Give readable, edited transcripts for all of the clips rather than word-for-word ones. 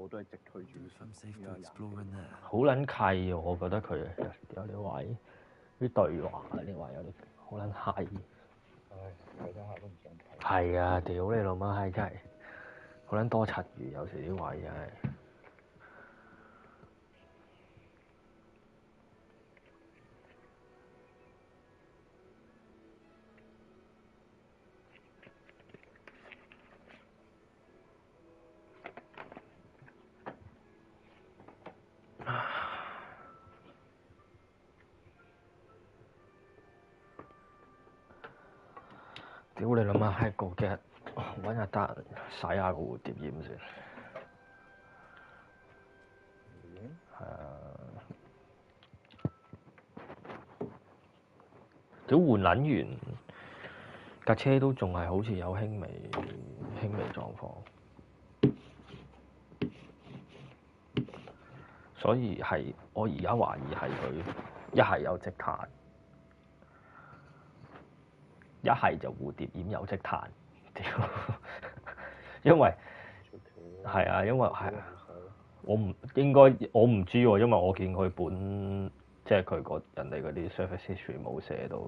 都係直推主線。好撚契我覺得佢有啲位啲對話啲位有啲好撚閪。唉，睇下都唔想睇。係啊，屌你老母閪真係好撚多柒魚，有時啲位真係。屌你諗下，係過幾日揾日得閒洗下個蝴蝶染先。係啊。屌換撚完架車都仲係好似有輕微狀況，所以係我而家懷疑係佢一係有積碳。一係就蝴蝶染有積碳，屌！因為係啊，因為係我唔知喎，因為我見佢本即係佢個人哋嗰啲 service history 冇寫到，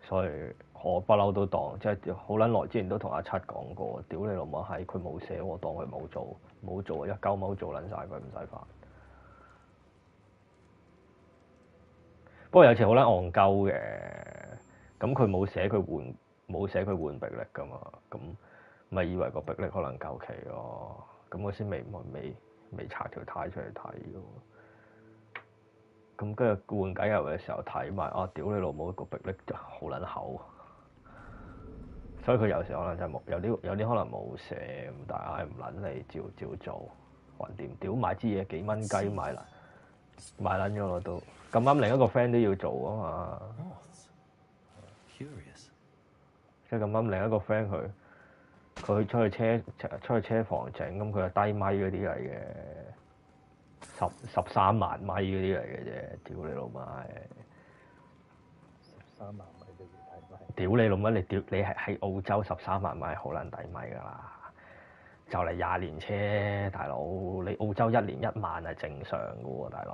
所以我不嬲都當即係好撚耐之前都同阿七講過，屌你老母閪，佢冇寫我當佢冇做一鳩踎做撚晒佢唔使煩。不過有時好撚戇鳩嘅。咁佢冇寫佢換臂力㗎嘛，咁咪以為個臂力可能夠期咯，咁我先未拆條呔出嚟睇咯。咁跟住換緊油嘅時候睇埋，啊屌你老母個臂力就好撚厚，所以佢有時可能真係冇有啲可能冇寫，咁但係唔撚你照做，橫掂屌買支嘢幾蚊雞買撚咗我都，咁啱另一個 friend 都要做啊嘛。即係咁啱另一個 friend 佢出去車房整，咁佢係低米嗰啲嚟嘅，13萬米嗰啲嚟嘅啫，屌你老媽！13萬米都要低米。屌你老媽！你係喺澳洲13萬米好撚低米㗎啦，就嚟20年車，大佬你澳洲1年1萬係正常㗎喎，大佬。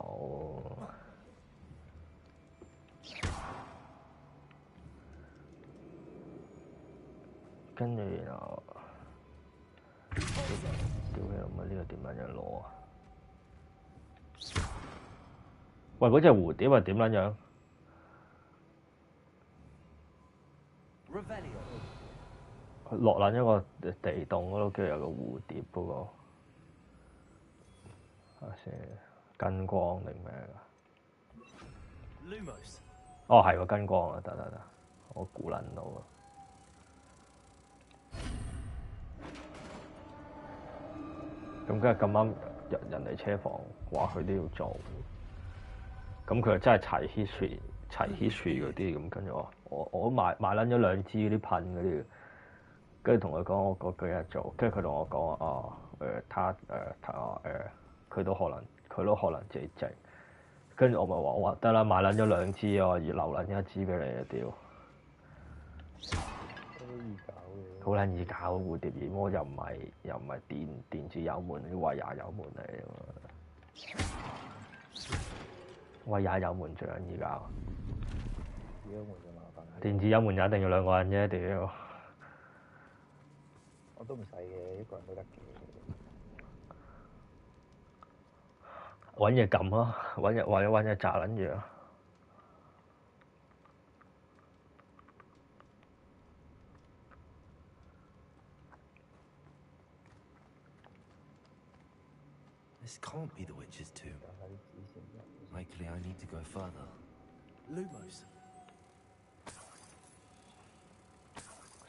跟住然後，屌你老母！呢個點撚樣攞啊？喂，嗰隻蝴蝶係點撚樣？落撚一個地洞嗰度，跟住有個蝴蝶嗰個，睇下先，跟光定咩㗎？哦，係喎，跟光啊！得，我估撚到啊！咁跟住咁啱人哋車房話佢都要做，咁佢又真係齊 history 嗰啲，咁跟住我買撚咗2支嗰啲噴嗰啲，跟住同佢講我嗰幾日做，跟住佢同我講佢都可能自己整，跟住我咪話得啦，買撚咗2支啊，而留撚1支俾你啊屌！好撚易搞蝴蝶染，我又唔係電子油門啲威亞油門嚟㗎嘛，威亞油門最撚易搞。電子油門就一定要2個人啫，屌！我都唔使嘅，一個人都得嘅。揾嘢撳咯，揾嘢炸撚住啊！This can't be the witch's tomb. Likely I need to go further. Lumos.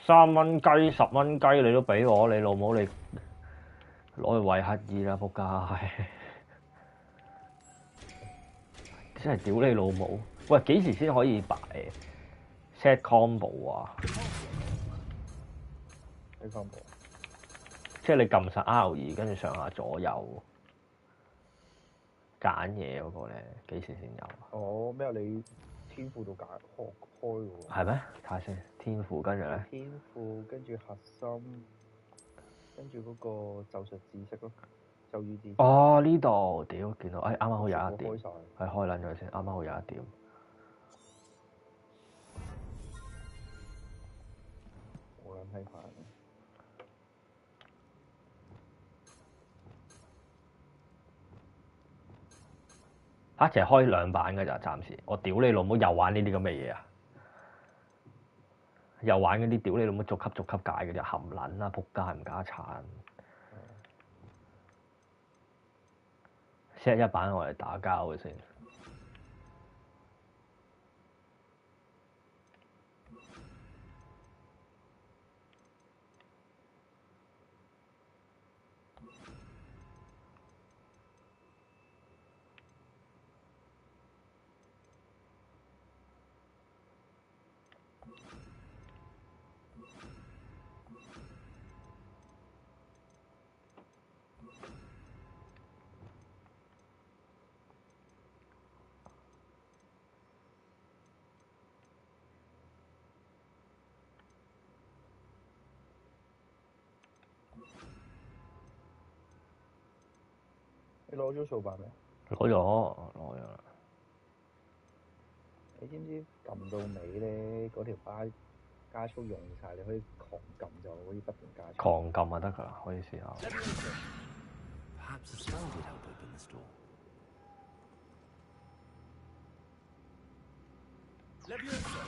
3蚊雞、10蚊雞你都俾我，你老母你攞去餵乞兒啦，仆街！真係屌你老母！喂，幾時先可以擺 set combo 啊？set combo。即係你撳實 R2，跟住上下左右揀嘢嗰個咧，幾時先有？哦，咩啊？你天賦度開喎。係咩？睇下先，天賦跟住咧。天賦跟住核心，跟住嗰個咒術知識咯，周於之前。哦，呢度屌見到，啱啱好21點，開晒。係開撚咗先，啱啱好21點。我撚閪煩。淨係開2版㗎咋，暫時。我屌你老母，又玩呢啲咁嘅嘢啊！又玩嗰啲屌你老母逐級解嘅啫，含撚啦，仆街唔家產。set 1版我嚟打交嘅先。你攞咗掃把未？攞咗。你知唔知撳到尾咧，嗰條巴加速用晒，你可以狂撳就可以不斷加速。狂撳就得㗎啦，可以試下。Perhaps a spell would help open this door. Leviosa.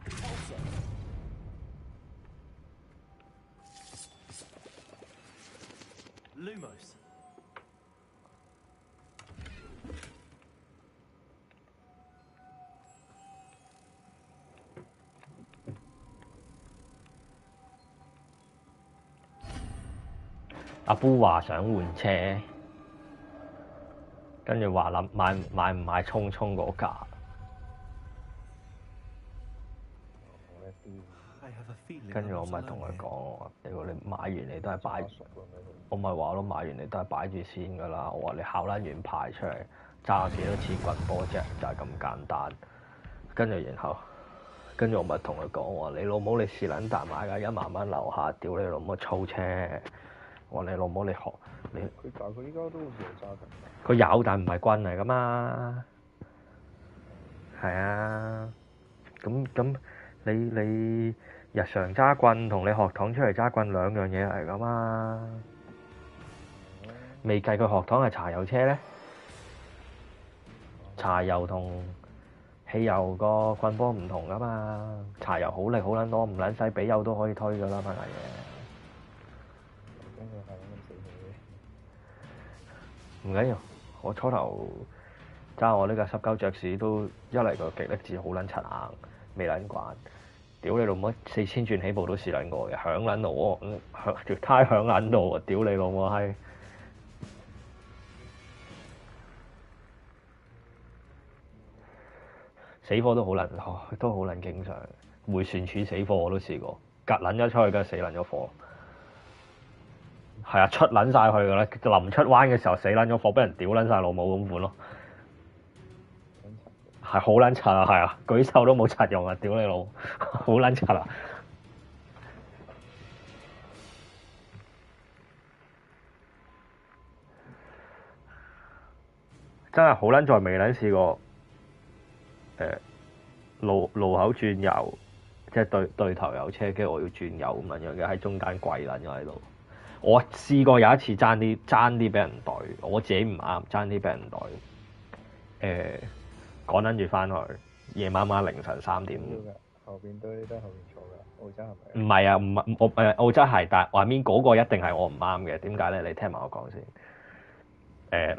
Pulsar. Lumos.阿 Boo 話想換車，跟住話諗買唔買衝嗰架。跟住我咪同佢講，我話：屌你買完你都係擺，我咪話咯，買完你都係擺住先㗎啦。我話你考撚完牌出嚟，揸幾多次棍波啫，就係咁簡單。跟住我咪同佢講，我話你老母你是撚但買㗎，1萬蚊樓下，屌你老母操車！我話你老母你學你。但佢依家都好似有揸緊。佢有，但唔係棍嚟㗎嘛。係啊，咁你日常揸棍同你學堂出嚟揸棍兩樣嘢嚟㗎嘛。未計佢學堂係柴油車咧，柴油同汽油個棍波唔同㗎嘛。柴油好力好撚多，唔撚使俾油都可以推㗎啦，乜嘢？唔緊要，我初頭揸我呢架濕鳩爵士都一嚟個極力字好撚柒硬，未撚慣。屌你老母，4000轉起步都試撚過嘅，響撚到我，條胎響撚到喎！屌你老母閪，死火都好撚經常，迴旋處死火我都試過，趌撚咗出去，梗係死撚咗火。係啊，出撚晒去㗎啦！臨出彎嘅時候死撚咗火，俾人屌撚晒老母咁款咯。係好撚柒啊！係啊，舉手都冇柒用啊！屌你老，好撚柒啊！真係好撚在未撚試過路口轉右，即係對頭有車，跟住我要轉右咁樣嘅，喺中間跪撚咗喺度。我試過有一次爭啲俾人隊，我自己唔啱，爭啲俾人隊。趕撚住翻去，夜晚凌晨3點。後邊都喺後邊坐㗎，澳洲係咪？唔係啊，唔係我澳洲係，但係話面嗰個一定係我唔啱嘅。點解咧？你聽埋我講先。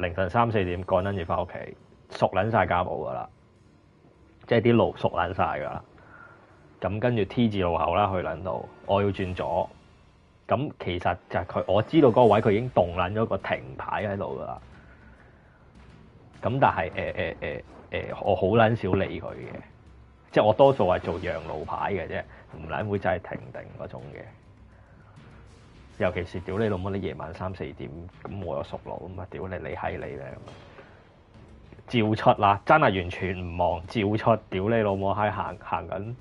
凌晨3、4點趕撚住翻屋企，熟撚晒家寶㗎啦，即係啲路熟撚晒㗎啦。咁跟住 T 字路口啦，去撚到，我要轉左。咁其實就係佢，我知道嗰個位佢已經動撚咗個停牌喺度㗎啦。咁但係我好撚少理佢嘅，即係我多數係做讓路牌嘅啫，唔撚會真係停定嗰種嘅。尤其是屌你老母，你夜晚3、4點，咁我有熟路咁啊！屌你閪你咧，照出啦，真係完全唔望照出，屌你老母閪行緊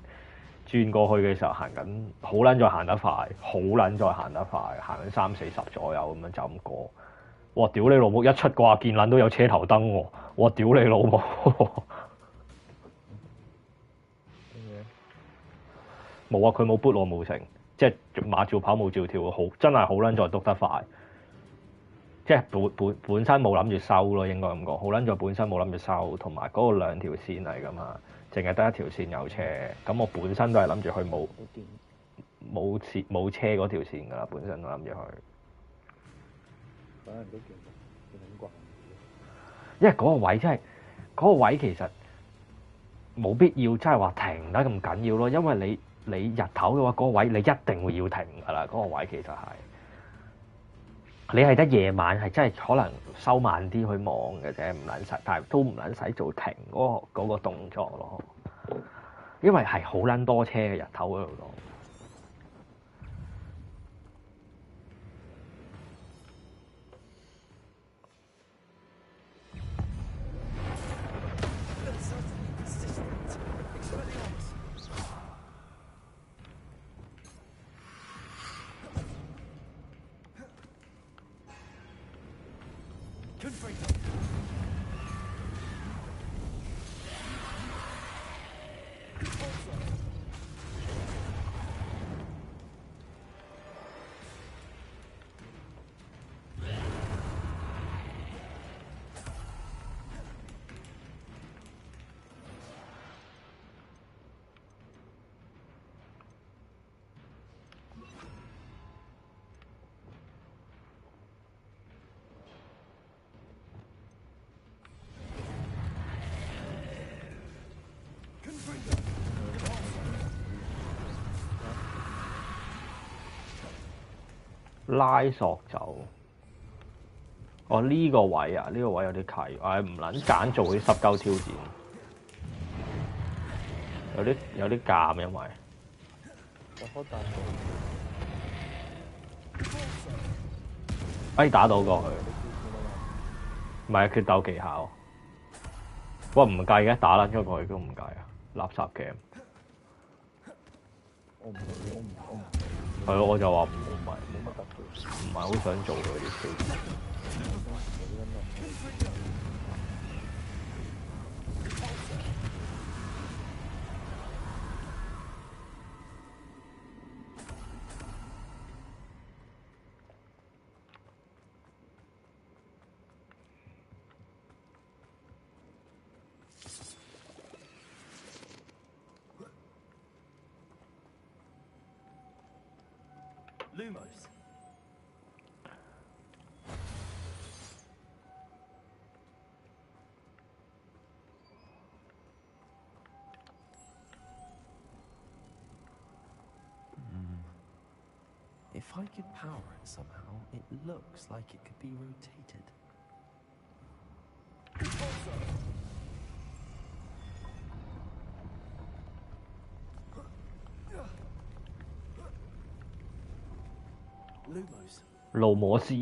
轉過去嘅時候行緊，好撚再行得快，好撚再行得快，行緊30-40左右咁樣就咁過。哇！屌你老母！一出掛見撚都有車頭燈喎！哇！屌你老母！冇啊！佢冇 boot 我冇成，即係馬照跑冇照跳，好真係好撚再篤得快。即係本身冇諗住收咯，應該咁講。好撚在本身冇諗住收，同埋嗰個兩條線嚟噶嘛，淨係得一條線有車。咁我本身都係諗住去冇車嗰條線㗎啦，本身都諗住去。可能都見慣。因為嗰個位真係嗰個位其實冇必要真係話停得咁緊要咯，因為你日頭嘅話，嗰個位你一定會要停㗎啦。嗰個位其實係。你係得夜晚係真係可能收慢啲去望嘅啫，唔撚使，但係都唔撚使做停嗰個動作咯。因為係好撚多車嘅日頭嗰度咯。拉索走，哦呢個位啊，呢個位有啲契，唔撚揀做啲濕鳩挑戰，有啲尷，因為打到過去，唔係決鬥技巧，喂唔計嘅，打撚咗過去都唔計啊，垃圾 game。係咯，我就話唔係好想做佢啲挑戰。Lumos. If I could power it somehow, it looks like it could be rotated. Lumos. 路摩斯。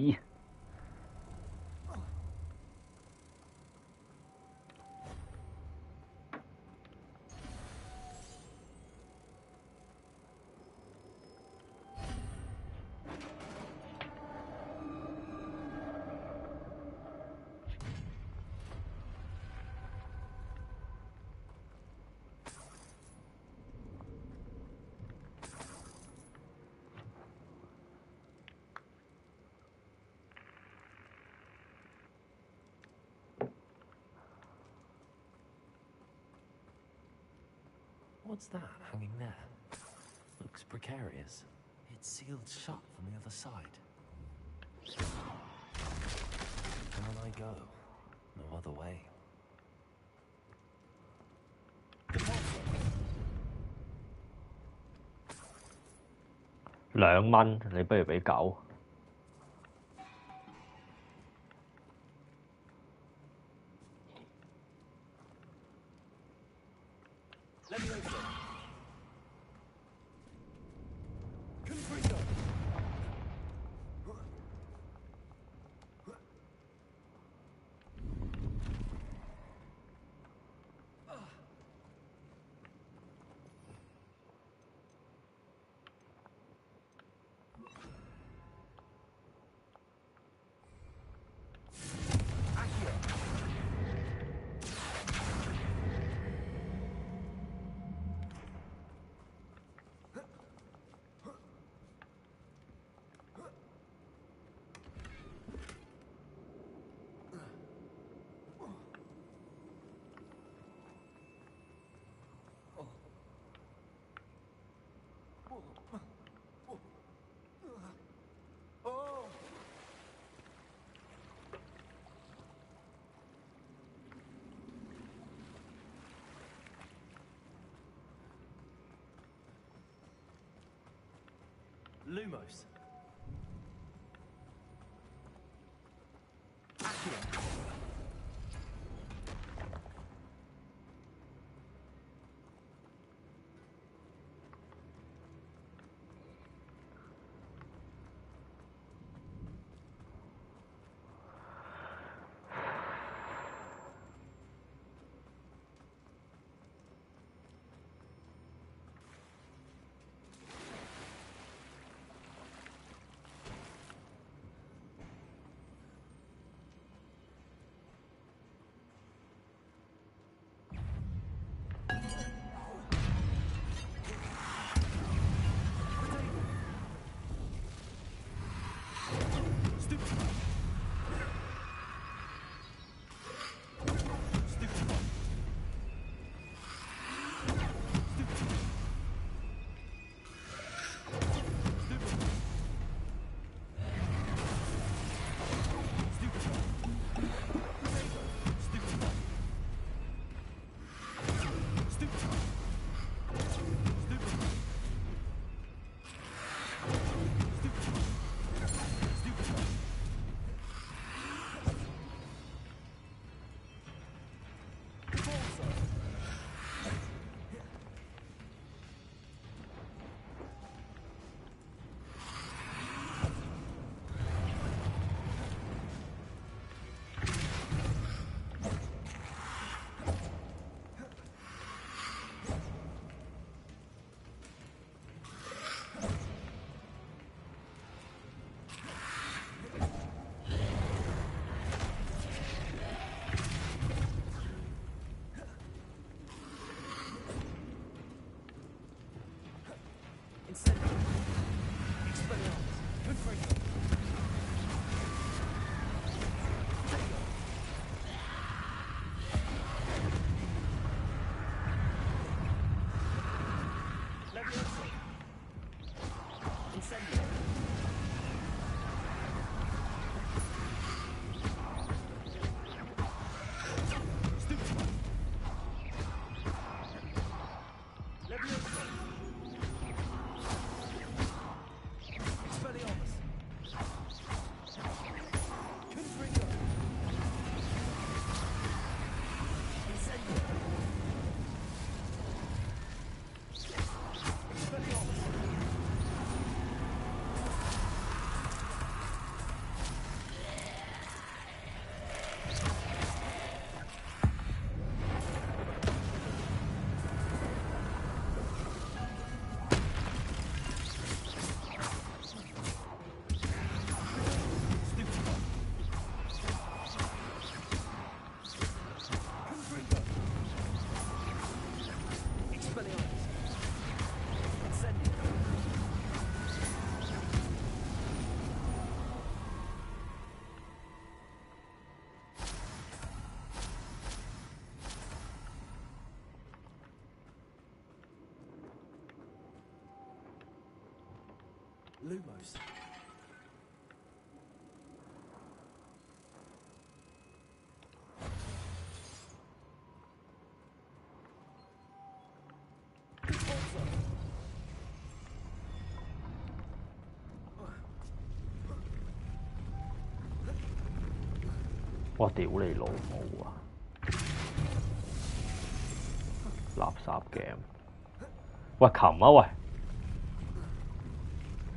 What's that hanging there? Looks precarious. It's sealed shut from the other side. Down I go. No other way. 2蚊，你不如俾9。Lumos. Lumos.哇！屌你老母啊！垃圾 game。喂，擒啊喂！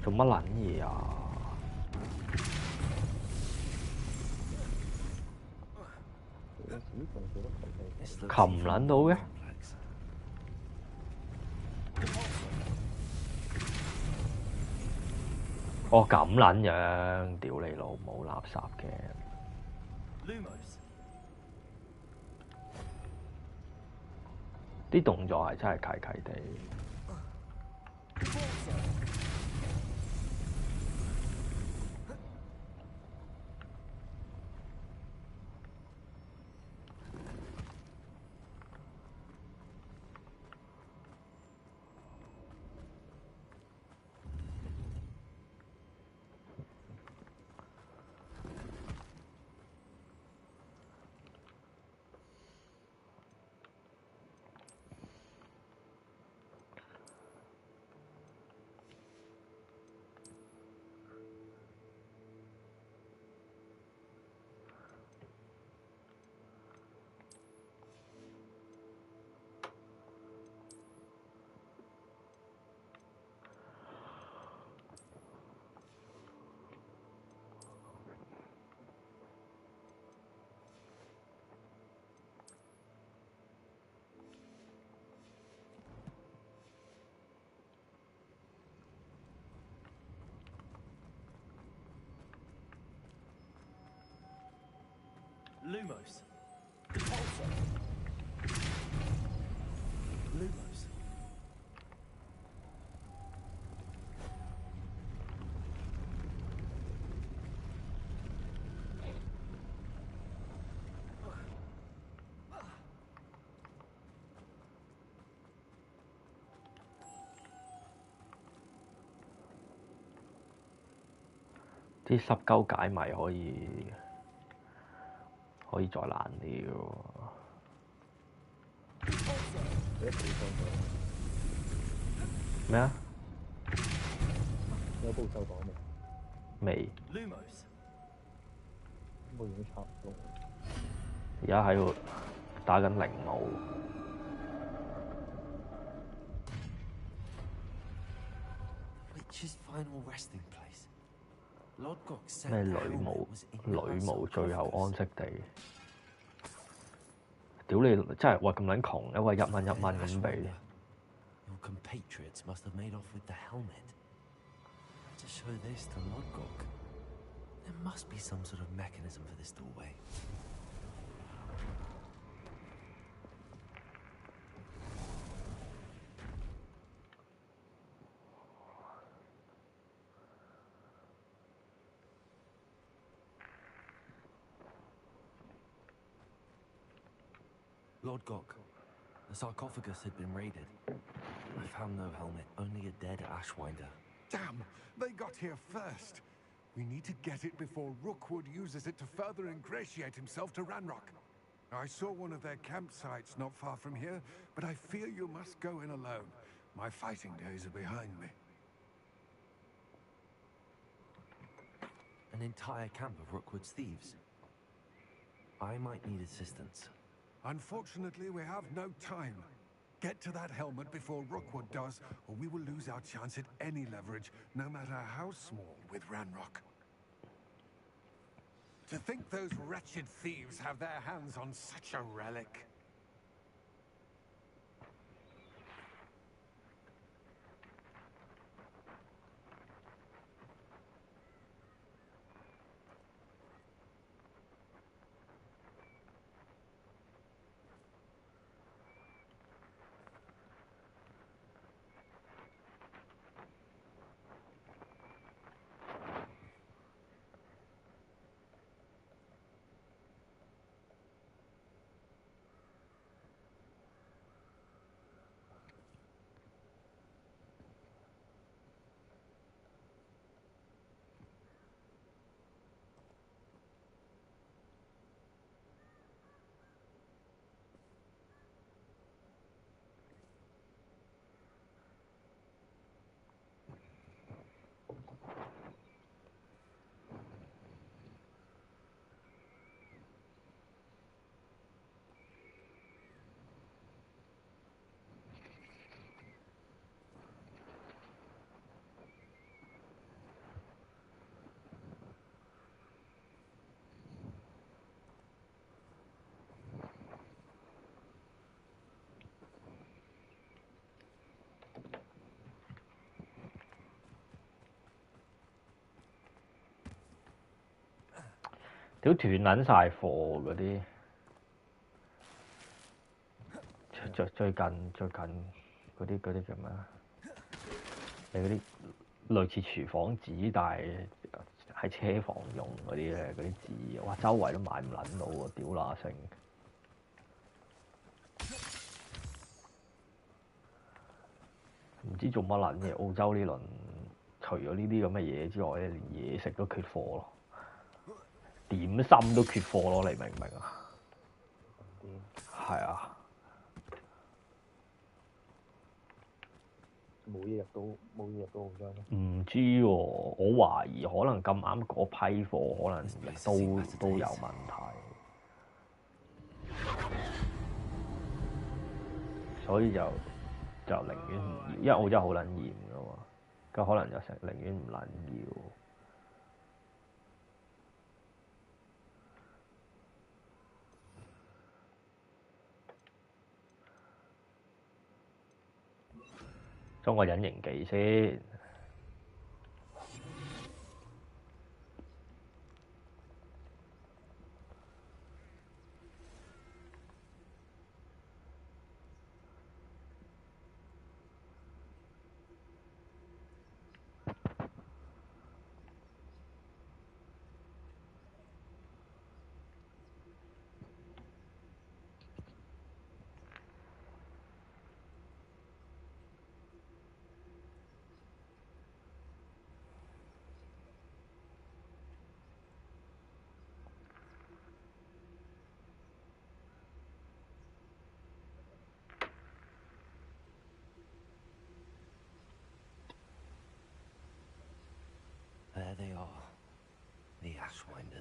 做乜撚嘢啊？擒唔撚到嘅？哦咁撚樣，屌你老母垃圾 game。啲動作係真係契契地。Lumos. Repulsor. Lumos.啲濕鳩解謎可以再難啲嘅喎。咩啊？有部手講未？未。Lumos. 我已經差唔多。而家喺度打緊靈武。Witch's final resting place. Lodgok said 咩 the 女 helmet 巫 was in the 女 house 巫 of 最後安 Sarcophagus. 息地？屌你真係喂咁撚窮，一個1蚊1蚊咁俾。Your compatriots must have made off with the helmet. To show this to Lodgok, there must be some sort of mechanism for this doorway. Lodgok, the sarcophagus had been raided. I found no helmet, only a dead Ashwinder. Damn! They got here first. We need to get it before Rookwood uses it to further ingratiate himself to Ranrock. I saw one of their campsites not far from here, but I fear you must go in alone. My fighting days are behind me. An entire camp of Rookwood's thieves. I might need assistance. Unfortunately, we have no time. Get to that helmet before Rookwood does, or we will lose our chance at any leverage, no matter how small, with Ranrock. To think those wretched thieves have their hands on such a relic.屌斷撚晒貨嗰啲，最近嗰啲叫咩啊？你嗰啲類似廚房紙，但係喺車房用嗰啲咧，嗰啲紙，哇！周圍都買唔撚到喎，屌乸聲！唔知做乜撚嘢，澳洲呢輪除咗呢啲咁嘅嘢之外咧，連嘢食都缺貨咯。點心都缺貨咯，你明唔明啊？係啊，冇嘢入到澳洲咩？唔知喎，我懷疑可能咁啱嗰批貨可能都有問題，所以就寧願唔要，因為澳洲好撚嚴㗎嘛，咁可能就寧願唔撚要。裝個隱形技先，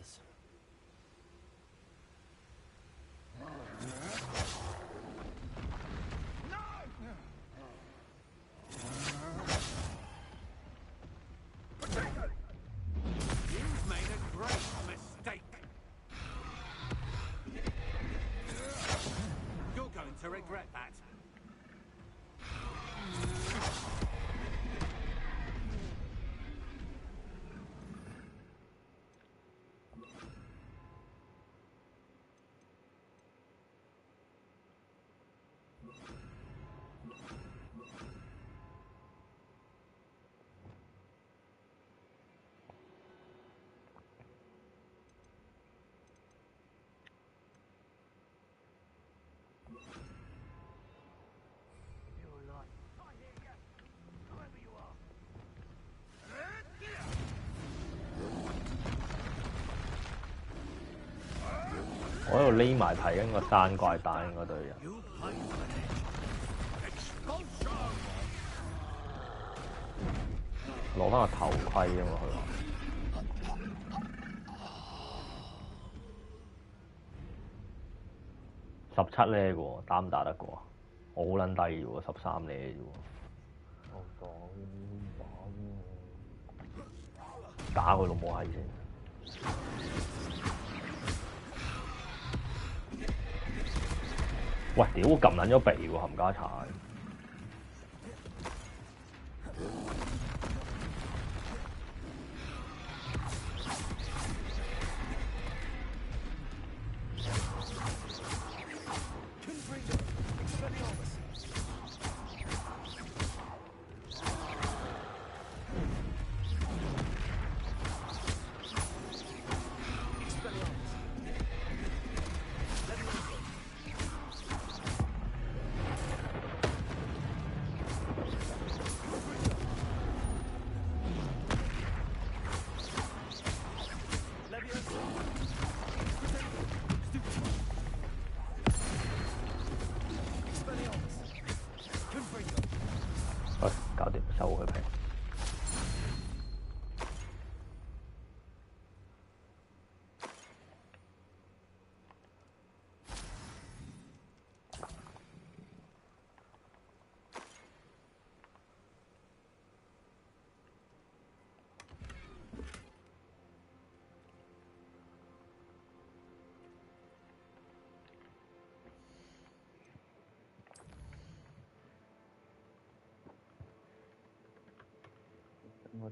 others. You've made a great mistake. You're going to regret that. You're alive. I hear ya. Whoever you are. 我喺度匿埋睇緊個山怪打緊嗰隊人。 You hide Expulsion! 攞翻個頭盔啊嘛，佢話。17呢嘅喎，打唔打得過？我好撚低嘅喎，13呢嘅啫喎。我打佢老母閪先。喂，屌撳撚咗鼻喎，冚家鏟！ 搞掂，收佢皮。嗰陣。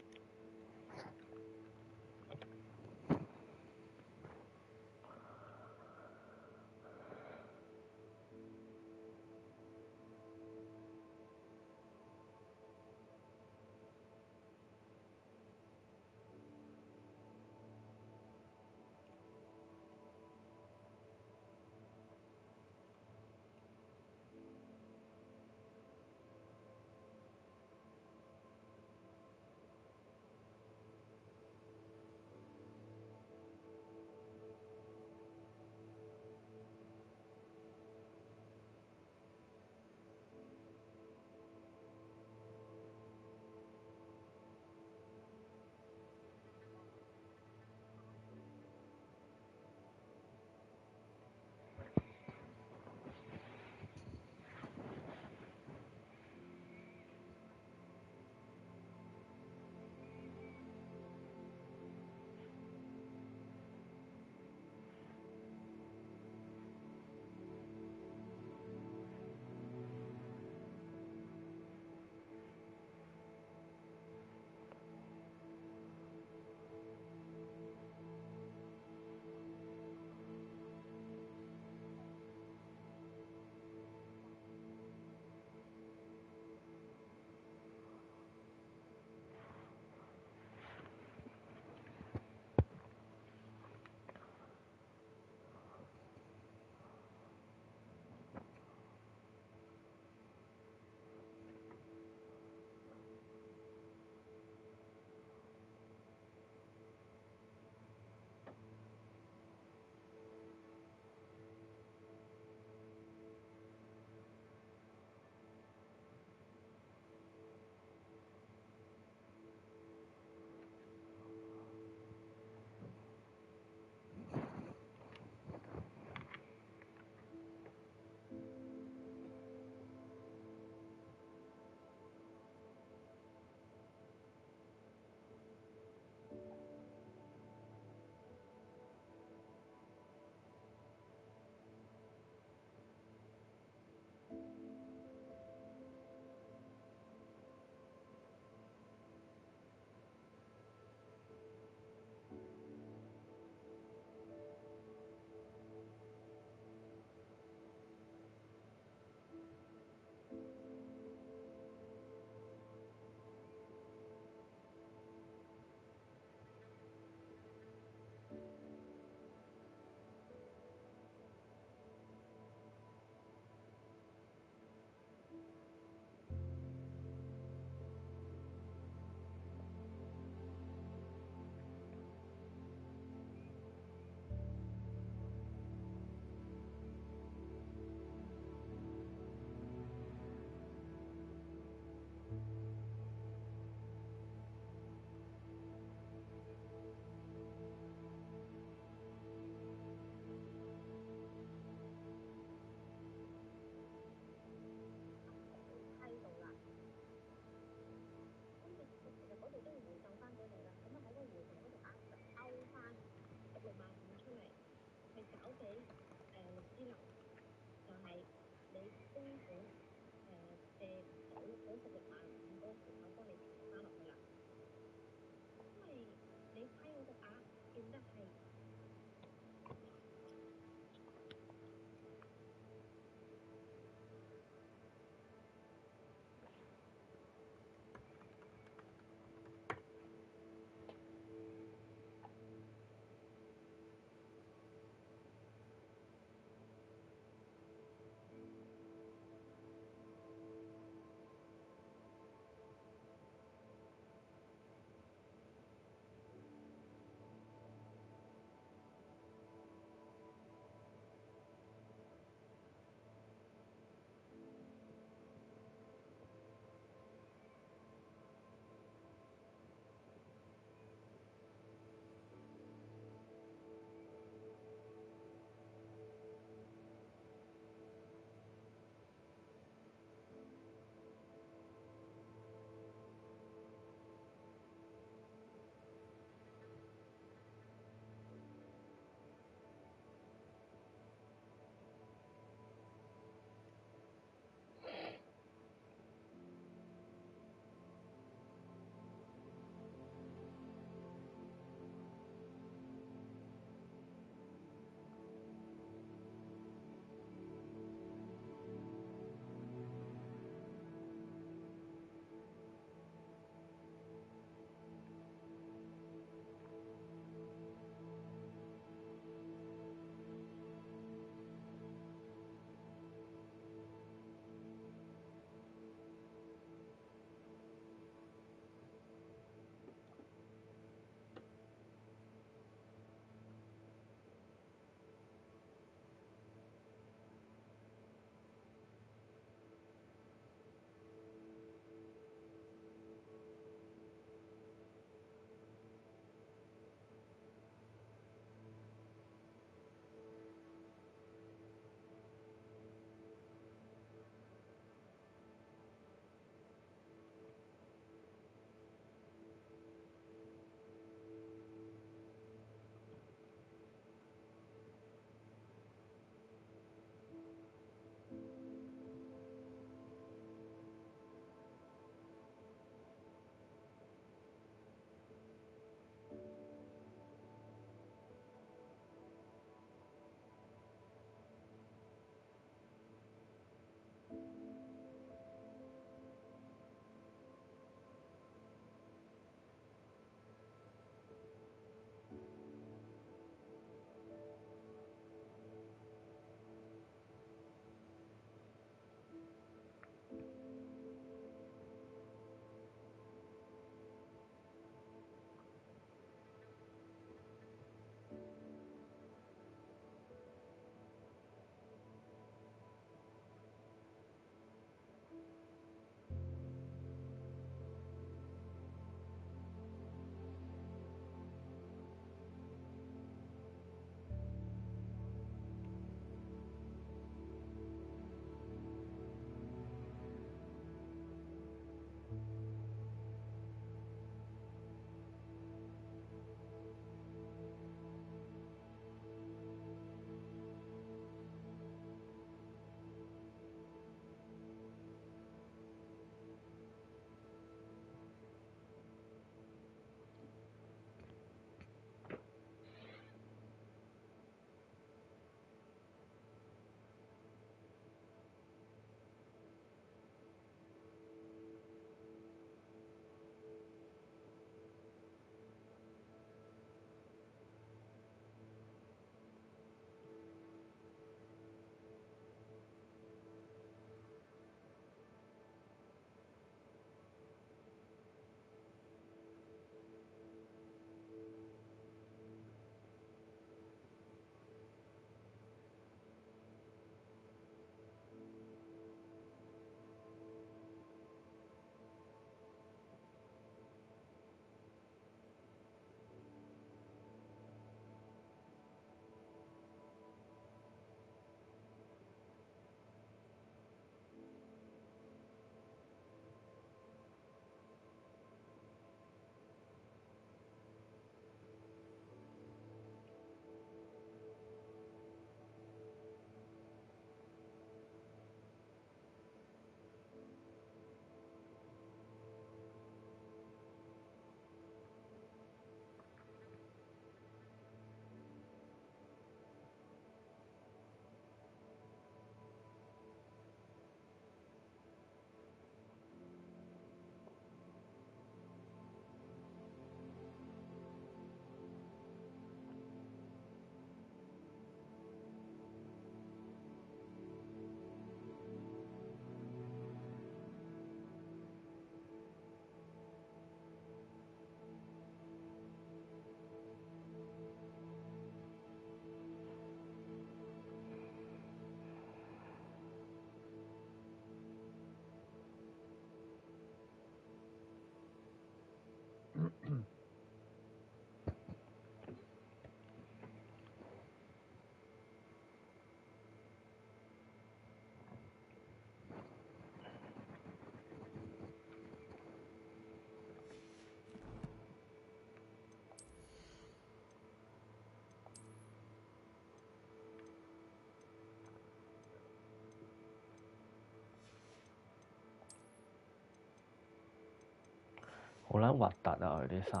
好撚核突啊！佢啲衫，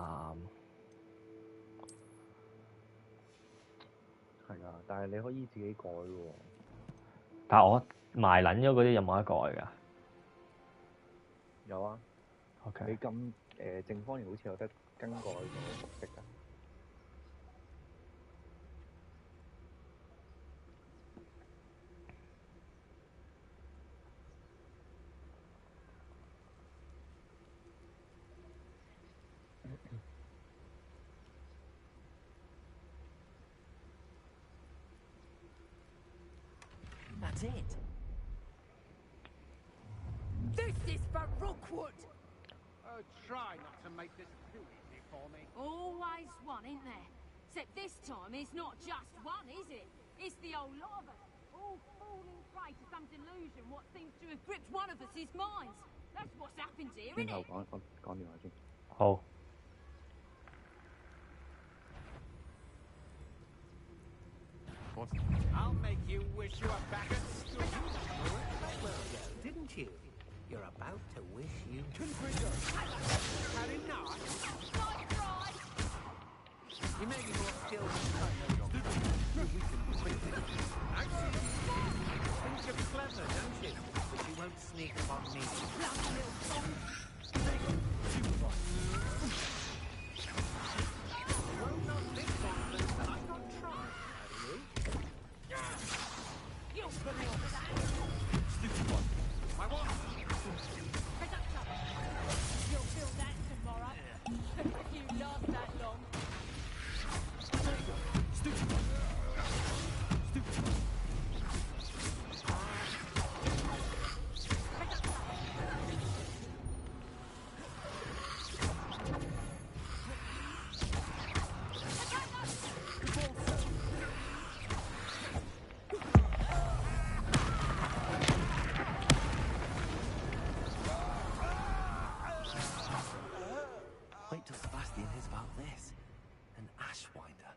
係啊，但係你可以自己改喎。但係我賣撚咗嗰啲有冇得改㗎有啊，你？OK，撳正方形好似有得更改個服飾㗎。That's it. This is for Rookwood! Try not to make this too easy for me. Always one, isn't there? Except this time it's not just one, is it? It's the old lot of us, all falling prey to some delusion what seems to have gripped one of us' minds. That's what's happened here, 轉 isn't 頭 it? 講電話先。好。I'll make you wish you were back at school. Didn't you? You're about to wish you... Had enough? Nice try! You may be more skilled than Think you're clever, don't you? But you won't sneak up on me. Bloody little song. Won't not think confidence that I've not tried, have you? You'll put me off that. My what? Pick up something. You'll feel that tomorrow. If you last that long. Wait till Sebastian hears about this. An Ashwinder.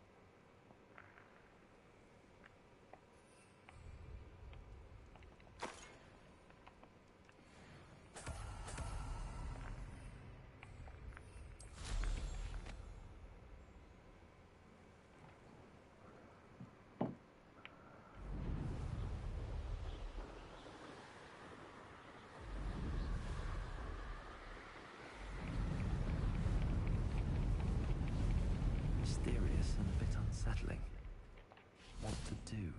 Mysterious and a bit unsettling. What to do?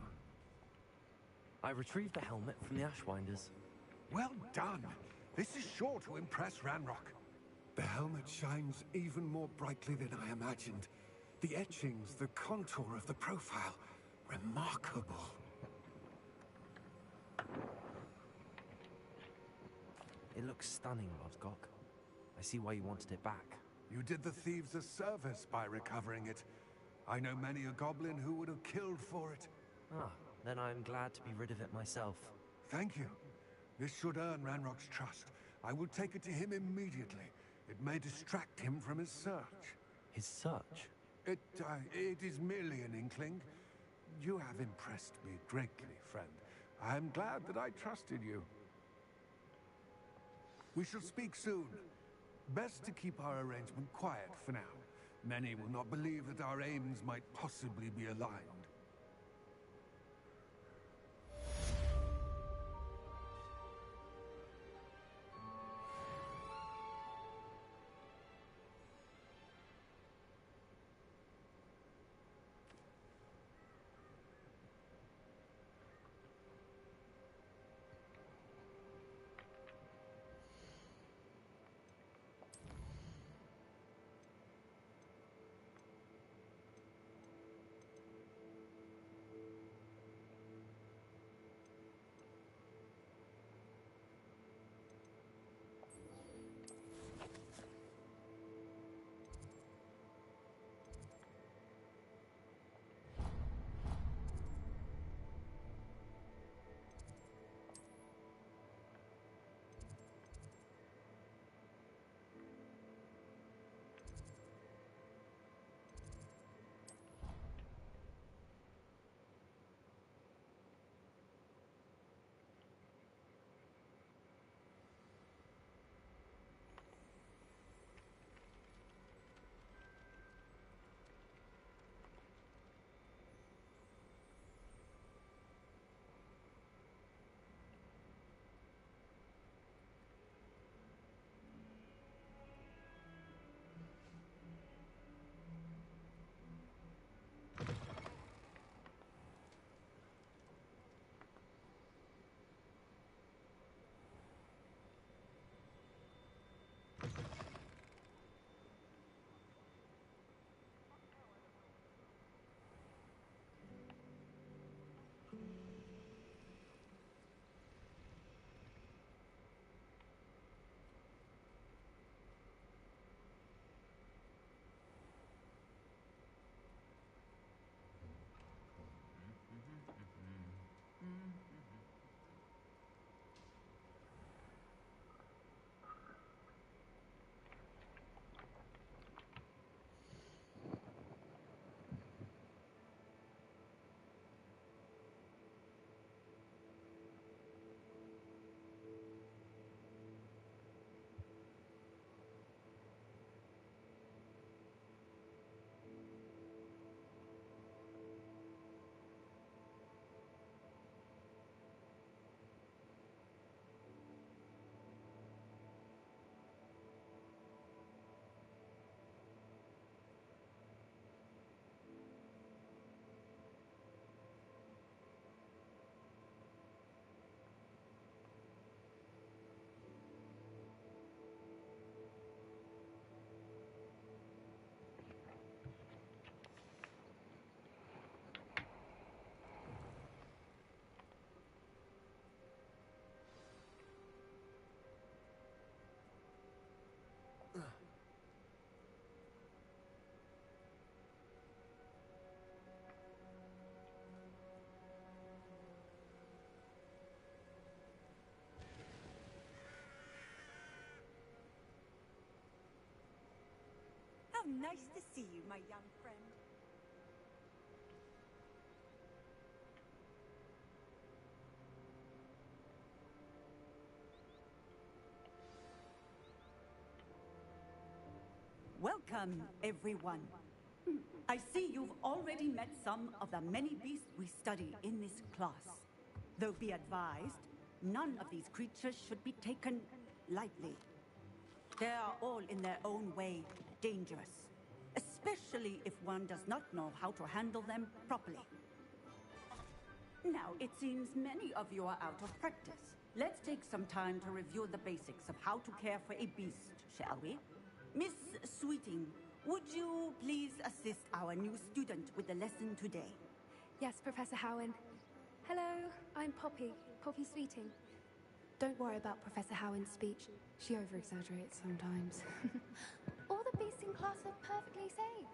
I retrieved the helmet from the Ashwinders. Well done. This is sure to impress Ranrock. The helmet shines even more brightly than I imagined. The etchings, the contour of the profile. Remarkable. It looks stunning, Lodgok. I see why you wanted it back. You did the thieves a service by recovering it. I know many a goblin who would have killed for it. Ah, then I'm glad to be rid of it myself. Thank you. This should earn Ranrock's trust. I will take it to him immediately. It may distract him from his search. His search? It is merely an inkling. You have impressed me greatly, friend. I am glad that I trusted you. We shall speak soon. Best to keep our arrangement quiet for now. Many will not believe that our aims might possibly be aligned. Nice to see you, my young friend. Welcome, everyone. I see you've already met some of the many beasts we study in this class. Though be advised, none of these creatures should be taken lightly. They are all in their own way dangerous, especially if one does not know how to handle them properly. Now, it seems many of you are out of practice. Let's take some time to review the basics of how to care for a beast, shall we? Miss Sweeting, would you please assist our new student with the lesson today? Yes, Professor Howen. Hello, I'm Poppy Sweeting. Don't worry about Professor Howen's speech. She over-exaggerates sometimes. All the beasts in class are perfectly safe.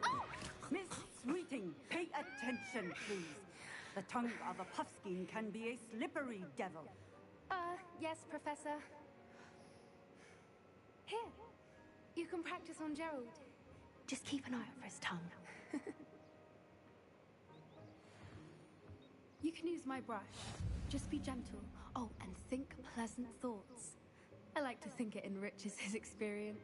Oh! Miss Sweeting, pay attention, please. The tongue of a puffskein can be a slippery devil. Yes, Professor. Here, you can practice on Gerald. Just keep an eye out for his tongue. You can use my brush. Just be gentle. Oh, and think pleasant thoughts. I like to think it enriches his experience.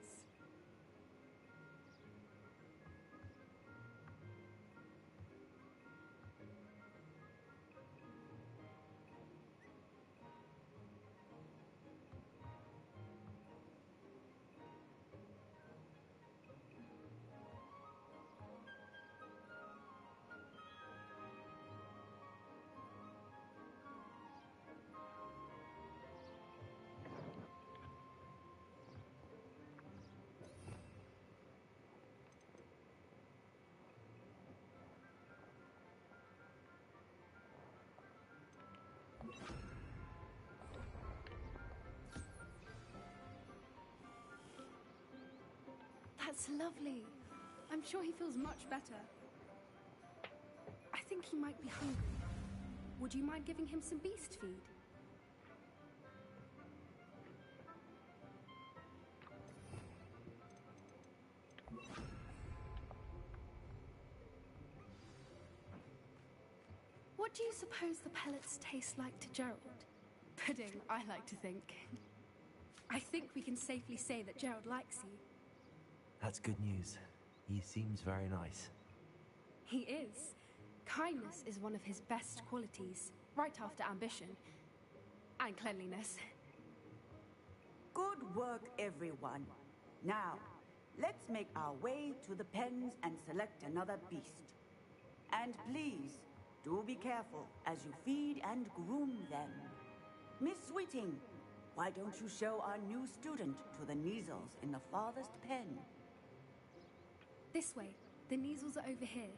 That's lovely. I'm sure he feels much better. I think he might be hungry. Would you mind giving him some beast feed? What do you suppose the pellets taste like to Gerald? Pudding, I like to think. I think we can safely say that Gerald likes you. That's good news. He seems very nice. He is. Kindness is one of his best qualities, right after ambition. And cleanliness. Good work, everyone. Now, let's make our way to the pens and select another beast. And please, do be careful as you feed and groom them. Miss Sweeting, why don't you show our new student to the Kneazles in the farthest pen? This way. The Kneazles are over here.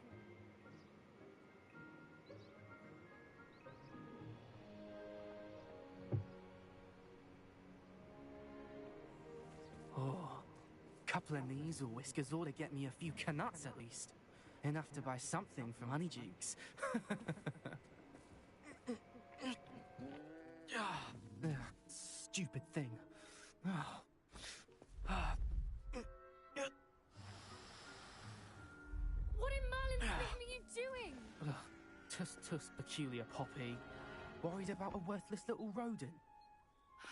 Oh, couple of Kneazle whiskers ought to get me a few canuts at least. Enough to buy something from Honeydukes. Stupid thing. What in Merlin's name are you doing? Tuss, peculiar Poppy. Worried about a worthless little rodent.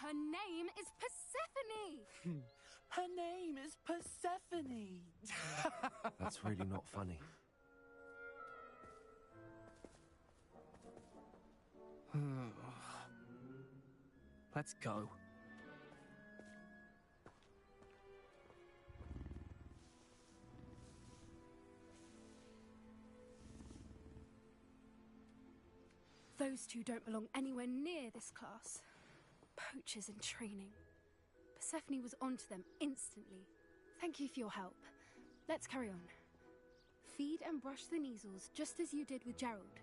Her name is Persephone! Her name is Persephone! That's really not funny. Let's go. Those two don't belong anywhere near this class. Poachers in training. Persephone was onto them instantly. Thank you for your help. Let's carry on. Feed and brush the Kneazles just as you did with Gerald.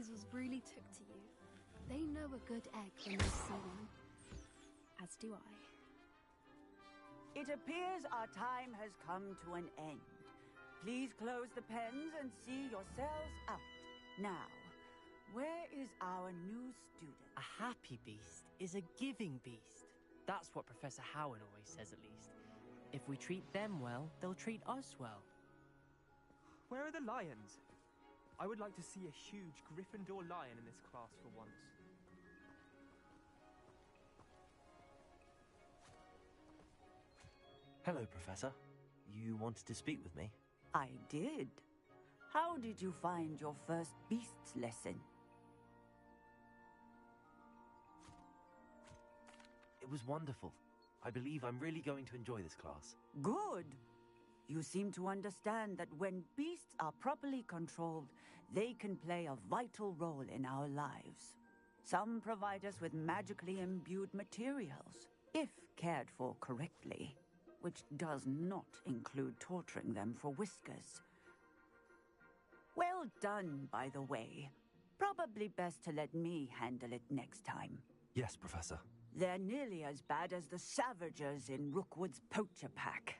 weasels really took to you. They know a good egg when they see one. As do I. It appears our time has come to an end. Please close the pens and see yourselves out. Now, where is our new student? A happy beast is a giving beast. That's what Professor Howard always says, at least. If we treat them well, they'll treat us well. Where are the lions? I would like to see a huge Gryffindor lion in this class for once. Hello, Professor. You wanted to speak with me? I did. How did you find your first beasts lesson? It was wonderful. I believe I'm really going to enjoy this class. Good. You seem to understand that when beasts are properly controlled, they can play a vital role in our lives. Some provide us with magically imbued materials, if cared for correctly, which does not include torturing them for whiskers. Well done, by the way. Probably best to let me handle it next time. Yes, Professor. They're nearly as bad as the Savagers in Rookwood's poacher pack.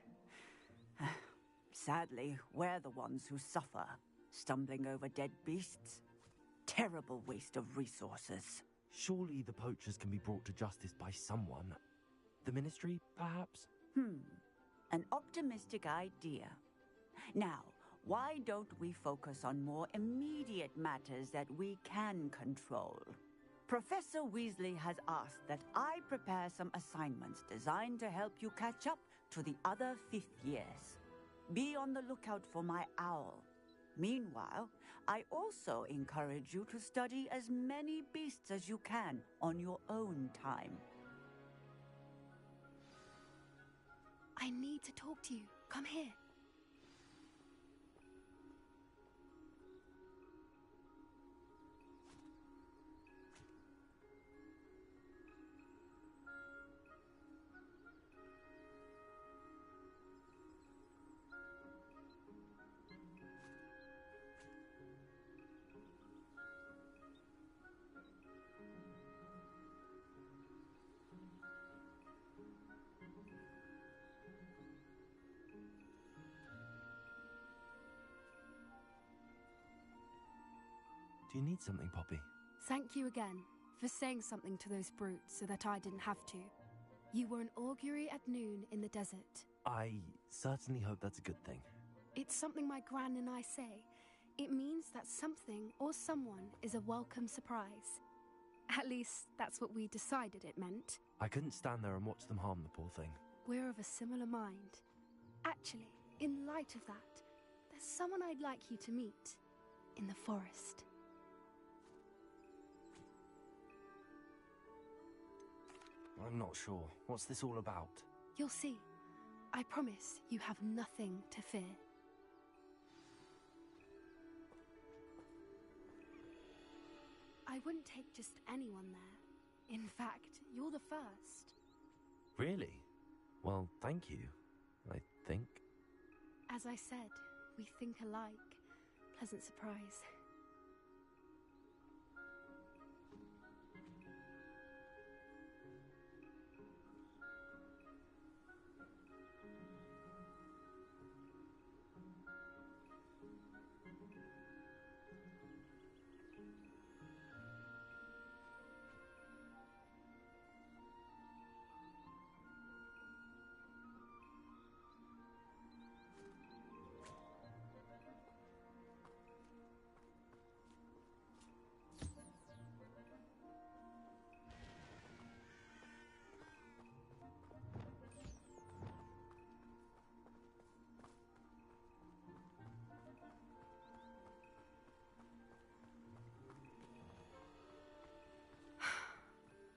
Sadly, we're the ones who suffer, stumbling over dead beasts. Terrible waste of resources. Surely the poachers can be brought to justice by someone. The Ministry, perhaps? An optimistic idea. Now, why don't we focus on more immediate matters that we can control? Professor Weasley has asked that I prepare some assignments designed to help you catch up to the other 5th years. Be on the lookout for my owl. Meanwhile, I also encourage you to study as many beasts as you can on your own time. I need to talk to you. Come here. Do you need something, Poppy? Thank you again for saying something to those brutes so that I didn't have to. You were an augury at noon in the desert. I certainly hope that's a good thing. It's something my gran and I say. It means that something or someone is a welcome surprise. At least, that's what we decided it meant. I couldn't stand there and watch them harm the poor thing. We're of a similar mind. Actually, in light of that, there's someone I'd like you to meet. In the forest. I'm not sure. What's this all about? You'll see. I promise you have nothing to fear. I wouldn't take just anyone there. In fact, you're the first. Really? Well, thank you, I think. As I said, we think alike. Pleasant surprise.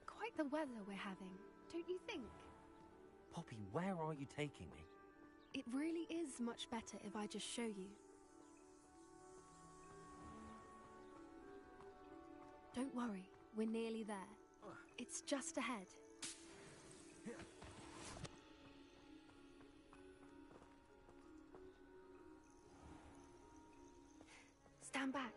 Quite the weather we're having, don't you think? Poppy, where are you taking me? It really is much better if I just show you. Don't worry, we're nearly there. It's just ahead. Stand back.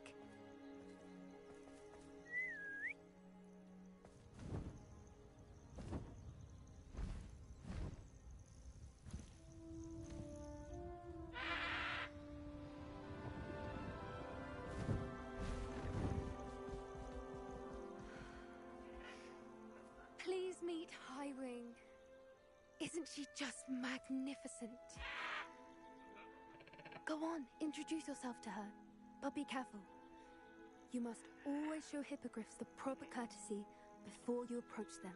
Isn't she just magnificent? Go on, introduce yourself to her. But be careful. You must always show hippogriffs the proper courtesy before you approach them.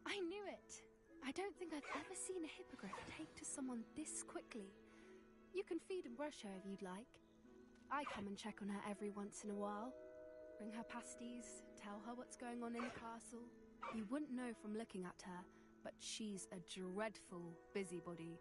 I knew it! I don't think I've ever seen a hippogriff take to someone this quickly. You can feed and brush her if you'd like. I come and check on her every once in a while. Bring her pasties, tell her what's going on in the castle. You wouldn't know from looking at her, but she's a dreadful busybody.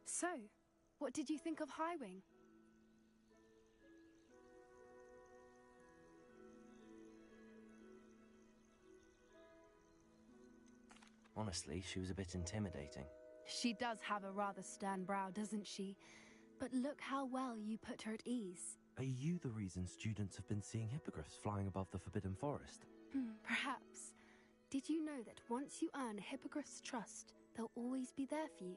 So, what did you think of Highwing? Honestly, she was a bit intimidating. She does have a rather stern brow, doesn't she? But look how well you put her at ease. Are you the reason students have been seeing hippogriffs flying above the Forbidden Forest? Perhaps. Did you know that once you earn a hippogriff's trust, they'll always be there for you?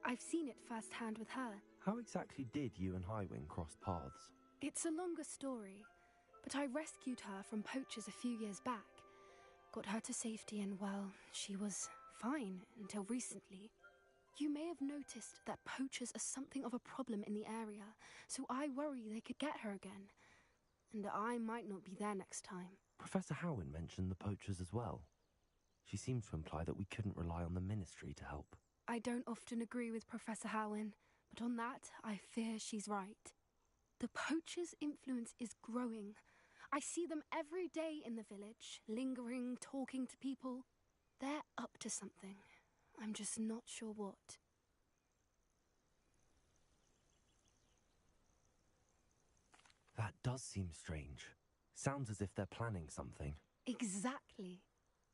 I've seen it firsthand with her. How exactly did you and Highwing cross paths? It's a longer story, but I rescued her from poachers a few years back. Got her to safety and, well, she was fine until recently. You may have noticed that poachers are something of a problem in the area, so I worry they could get her again. And I might not be there next time. Professor Howin mentioned the poachers as well. She seemed to imply that we couldn't rely on the Ministry to help. I don't often agree with Professor Howin, but on that, I fear she's right. The poachers' influence is growing. I see them every day in the village, lingering, talking to people. They're up to something. I'm just not sure what. That does seem strange. Sounds as if they're planning something. Exactly.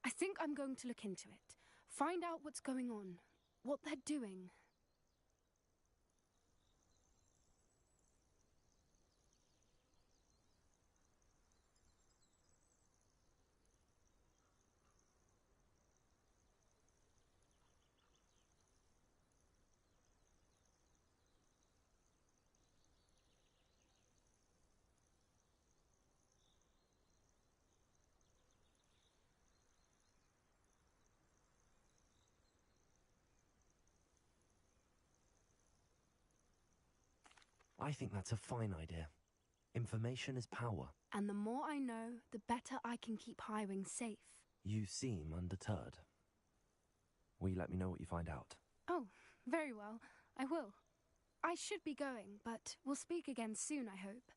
I think I'm going to look into it. Find out what's going on, what they're doing. I think that's a fine idea. Information is power. And the more I know, the better I can keep Highwing safe. You seem undeterred. Will you let me know what you find out? Oh, very well. I will. I should be going, but we'll speak again soon, I hope.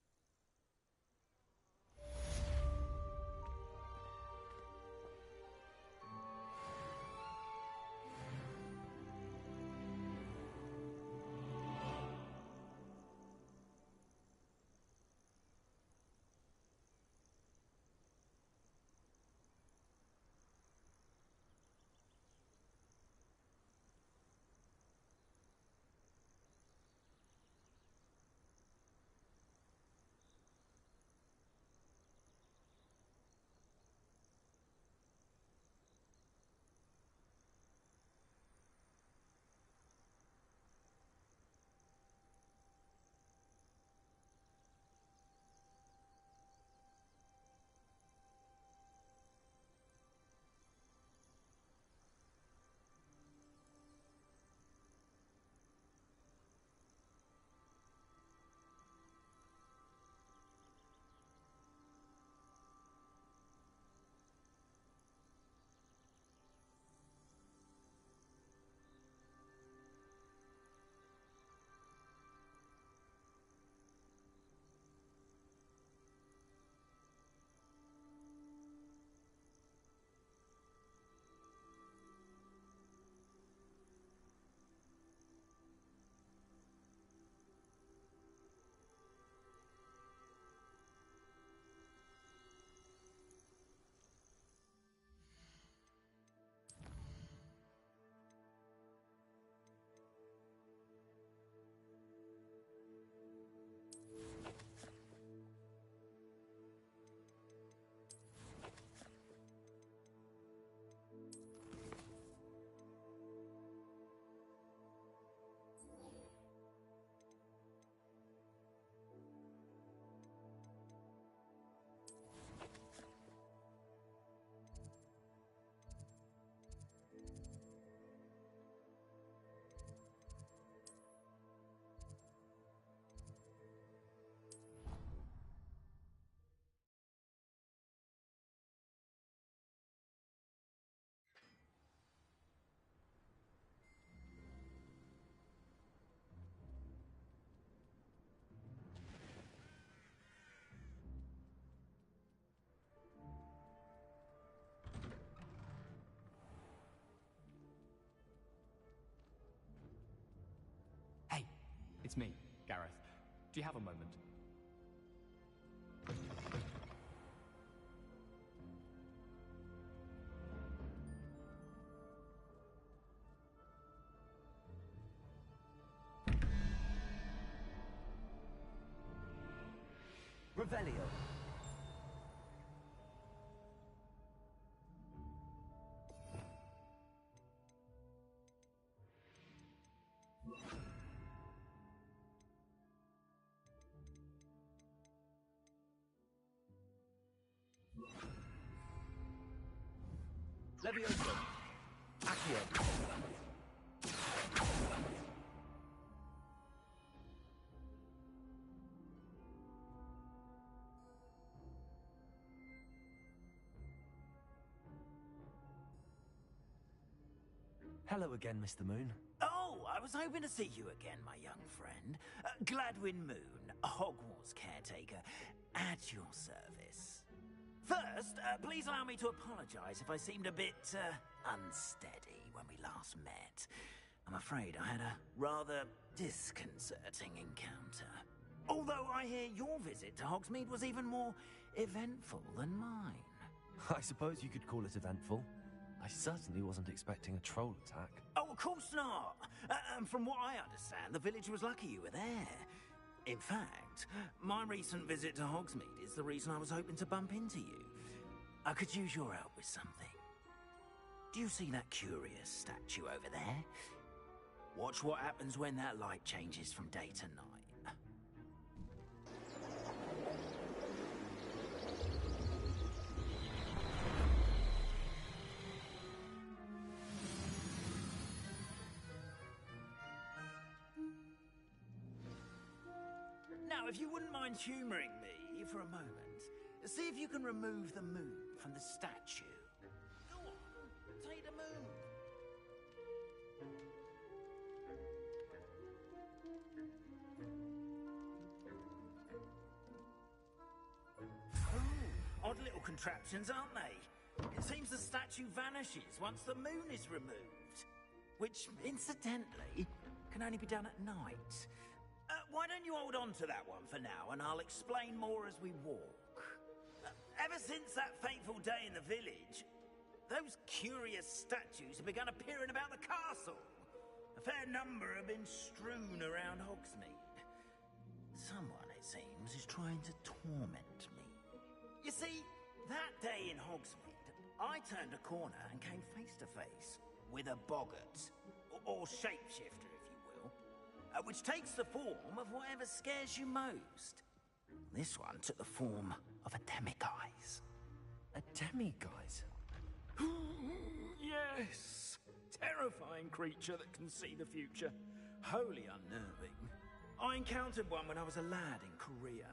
It's me, Gareth. Do you have a moment? Revelio. Levioso. Accio. Hello again, Mr. Moon. Oh, I was hoping to see you again, my young friend. Gladwin Moon, Hogwarts caretaker, at your service. First, please allow me to apologize if I seemed a bit unsteady when we last met. I'm afraid I had a rather disconcerting encounter. Although I hear your visit to Hogsmeade was even more eventful than mine. I suppose you could call it eventful. I certainly wasn't expecting a troll attack. Oh, of course not! And from what I understand, the village was lucky you were there. In fact, my recent visit to Hogsmeade is the reason I was hoping to bump into you. I could use your help with something. Do you see that curious statue over there? Watch what happens when that light changes from day to night. Now, if you wouldn't mind humouring me for a moment, see if you can remove the moon from the statue. Go on, take the moon. Oh, odd little contraptions, aren't they? It seems the statue vanishes once the moon is removed. Which, incidentally, can only be done at night. Why don't you hold on to that one for now, and I'll explain more as we walk. Ever since that fateful day in the village, those curious statues have begun appearing about the castle. A fair number have been strewn around Hogsmeade. Someone, it seems, is trying to torment me. You see, that day in Hogsmeade, I turned a corner and came face to face with a boggart, or shapeshifter, if you will, which takes the form of whatever scares you most. This one took the form of a demiguise. A demiguise? Yes! Terrifying creature that can see the future. Wholly unnerving. I encountered one when I was a lad in Korea.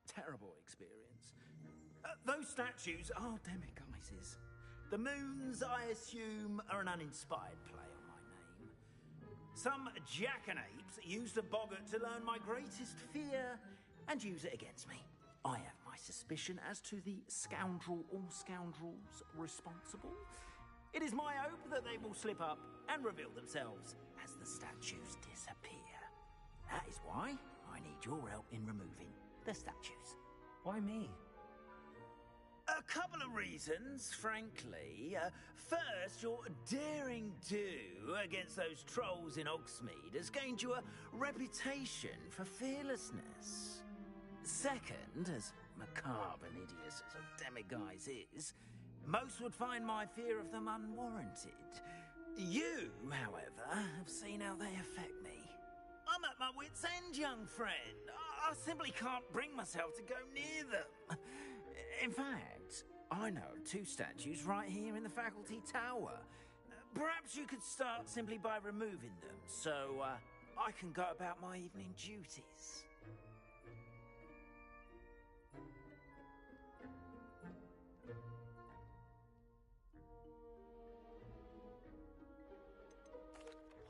Terrible experience. Those statues are demiguises. The moons, I assume, are an uninspired play on my name. Some jackanapes used a boggart to learn my greatest fear and use it against me. I have my suspicion as to the scoundrel or scoundrels responsible. It is my hope that they will slip up and reveal themselves as the statues disappear. That is why I need your help in removing the statues. Why me? A couple of reasons, frankly. First, your daring do against those trolls in Hogsmeade has gained you a reputation for fearlessness. Second, as macabre and hideous as a demiguise is, most would find my fear of them unwarranted. You, however, have seen how they affect me. I'm at my wit's end, young friend. I simply can't bring myself to go near them. In fact, I know of two statues right here in the faculty tower. Perhaps you could start simply by removing them, so I can go about my evening duties.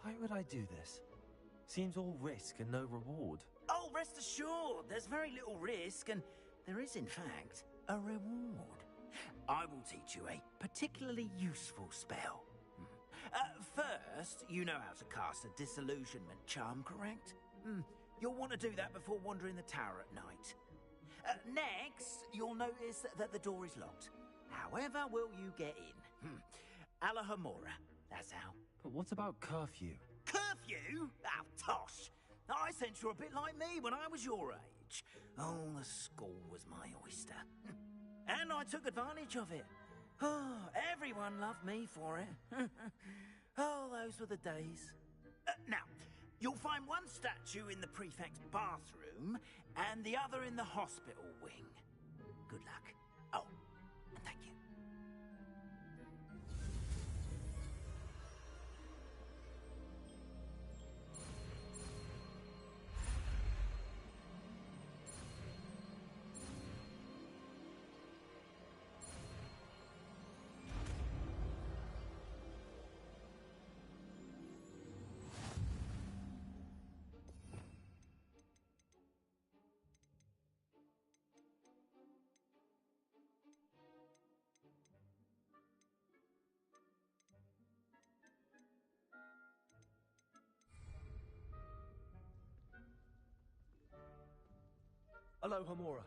Why would I do this? Seems all risk and no reward. Oh, rest assured, there's very little risk, and there is, in fact, a reward. I will teach you a particularly useful spell. First, you know how to cast a disillusionment charm, correct? You'll want to do that before wandering the tower at night. Next, you'll notice that the door is locked. However will you get in? Alahomora, that's how. But what about curfew? Curfew? Oh, tosh. I sense you're a bit like me when I was your age. Oh, the school was my oyster. And I took advantage of it. Oh, everyone loved me for it. Oh, those were the days. Now, you'll find one statue in the prefect's bathroom and the other in the hospital wing. Good luck. Oh, and thank you. Alohomora.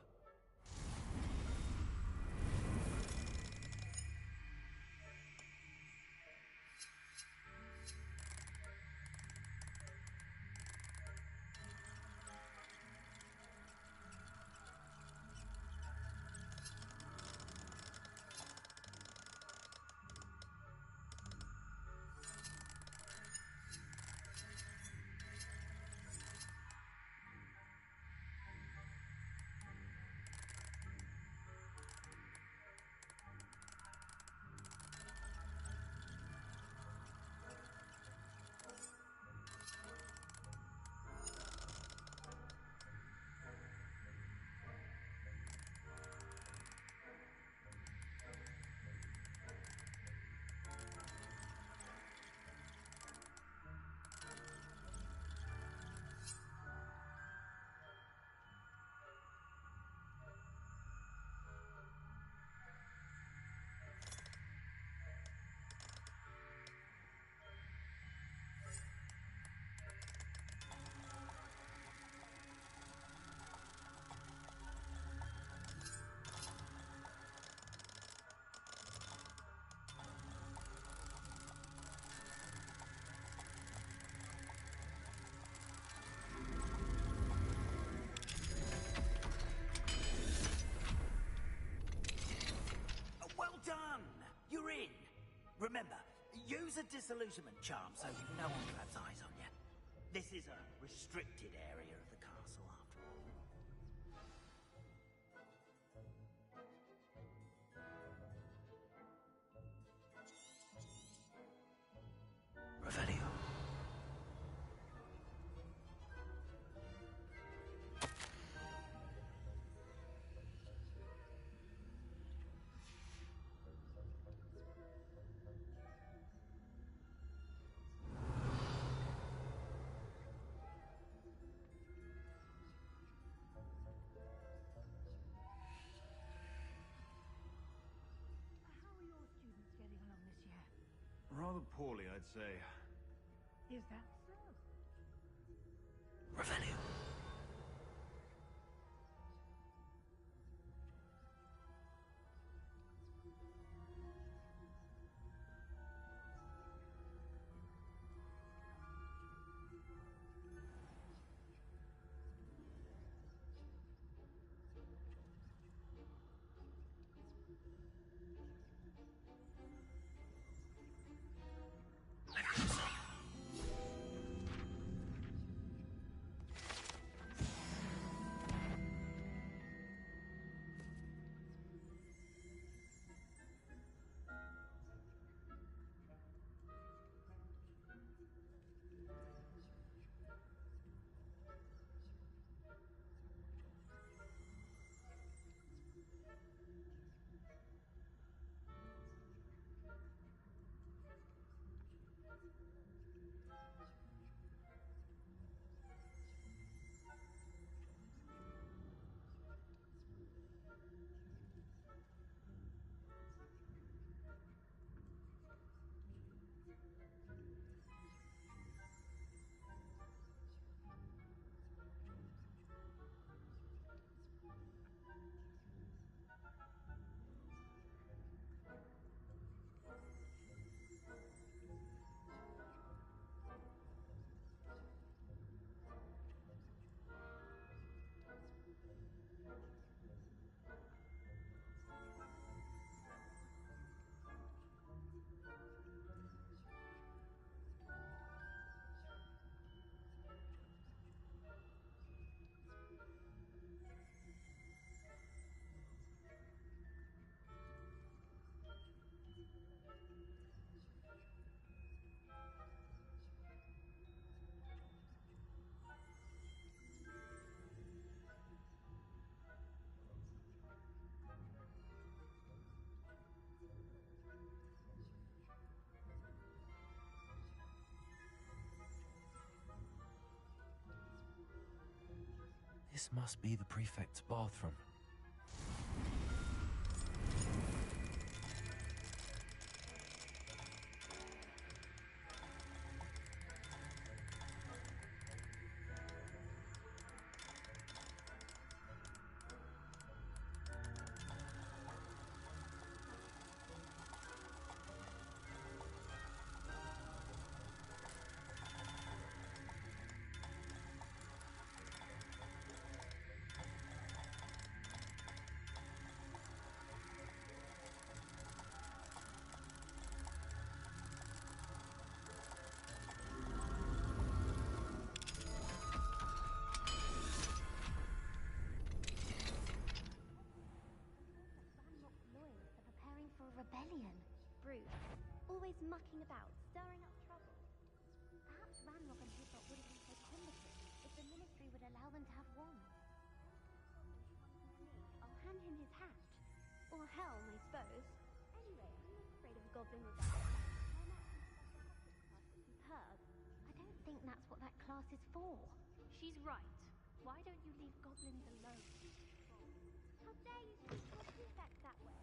Use a disillusionment charm so no one grabs eyes on you. This is a restricted area of the castle, after all. Revelio. How are your students getting along this year? Rather poorly, I'd say. Is that so? Revelio. This must be the prefect's bathroom. Rebellion. Bruce. Always mucking about, stirring up trouble. Perhaps Ranrock and Hilltop wouldn't be so combative if the Ministry would allow them to have wands. I'll hand him his hat. Or helm, I suppose. Anyway, I'm not afraid of Goblin Rebellion. Superb. I don't think that's what that class is for. She's right. Why don't you leave goblins alone? How dare you speak to a prefect that way?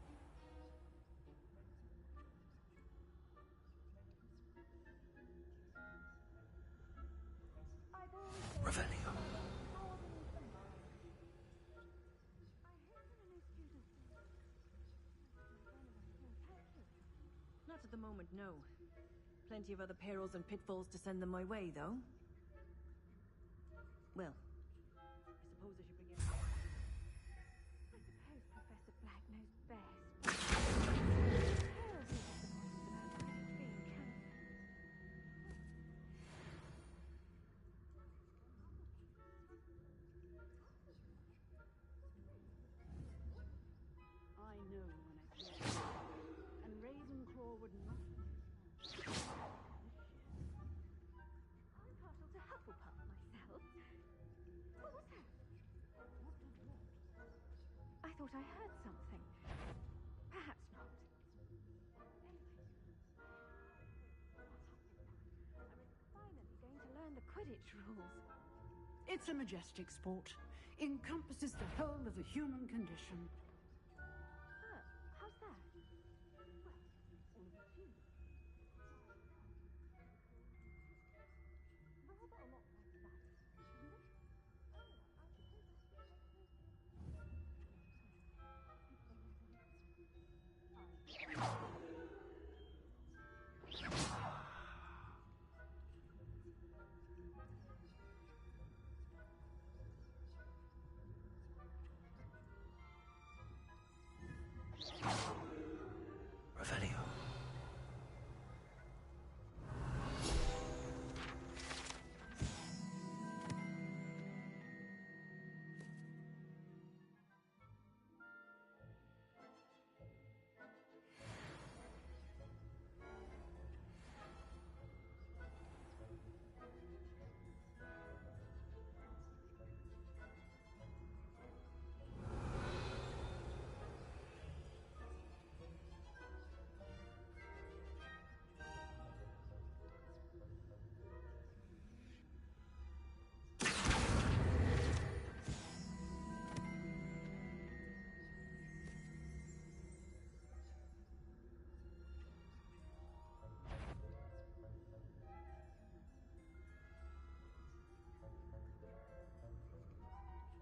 Revelio. Not at the moment, no. Plenty of other perils and pitfalls to send them my way, though. Well, I suppose I should begin. I suppose Professor Black knows best. Perils are disappointed about being cancer. thought I heard something. Perhaps not. I'm finally going to learn the Quidditch rules. It's a majestic sport. Encompasses the whole of the human condition. Oh, how's that? Well, all of it's human. Rather a lot like that, shouldn't it? Oh, I suppose Revelio.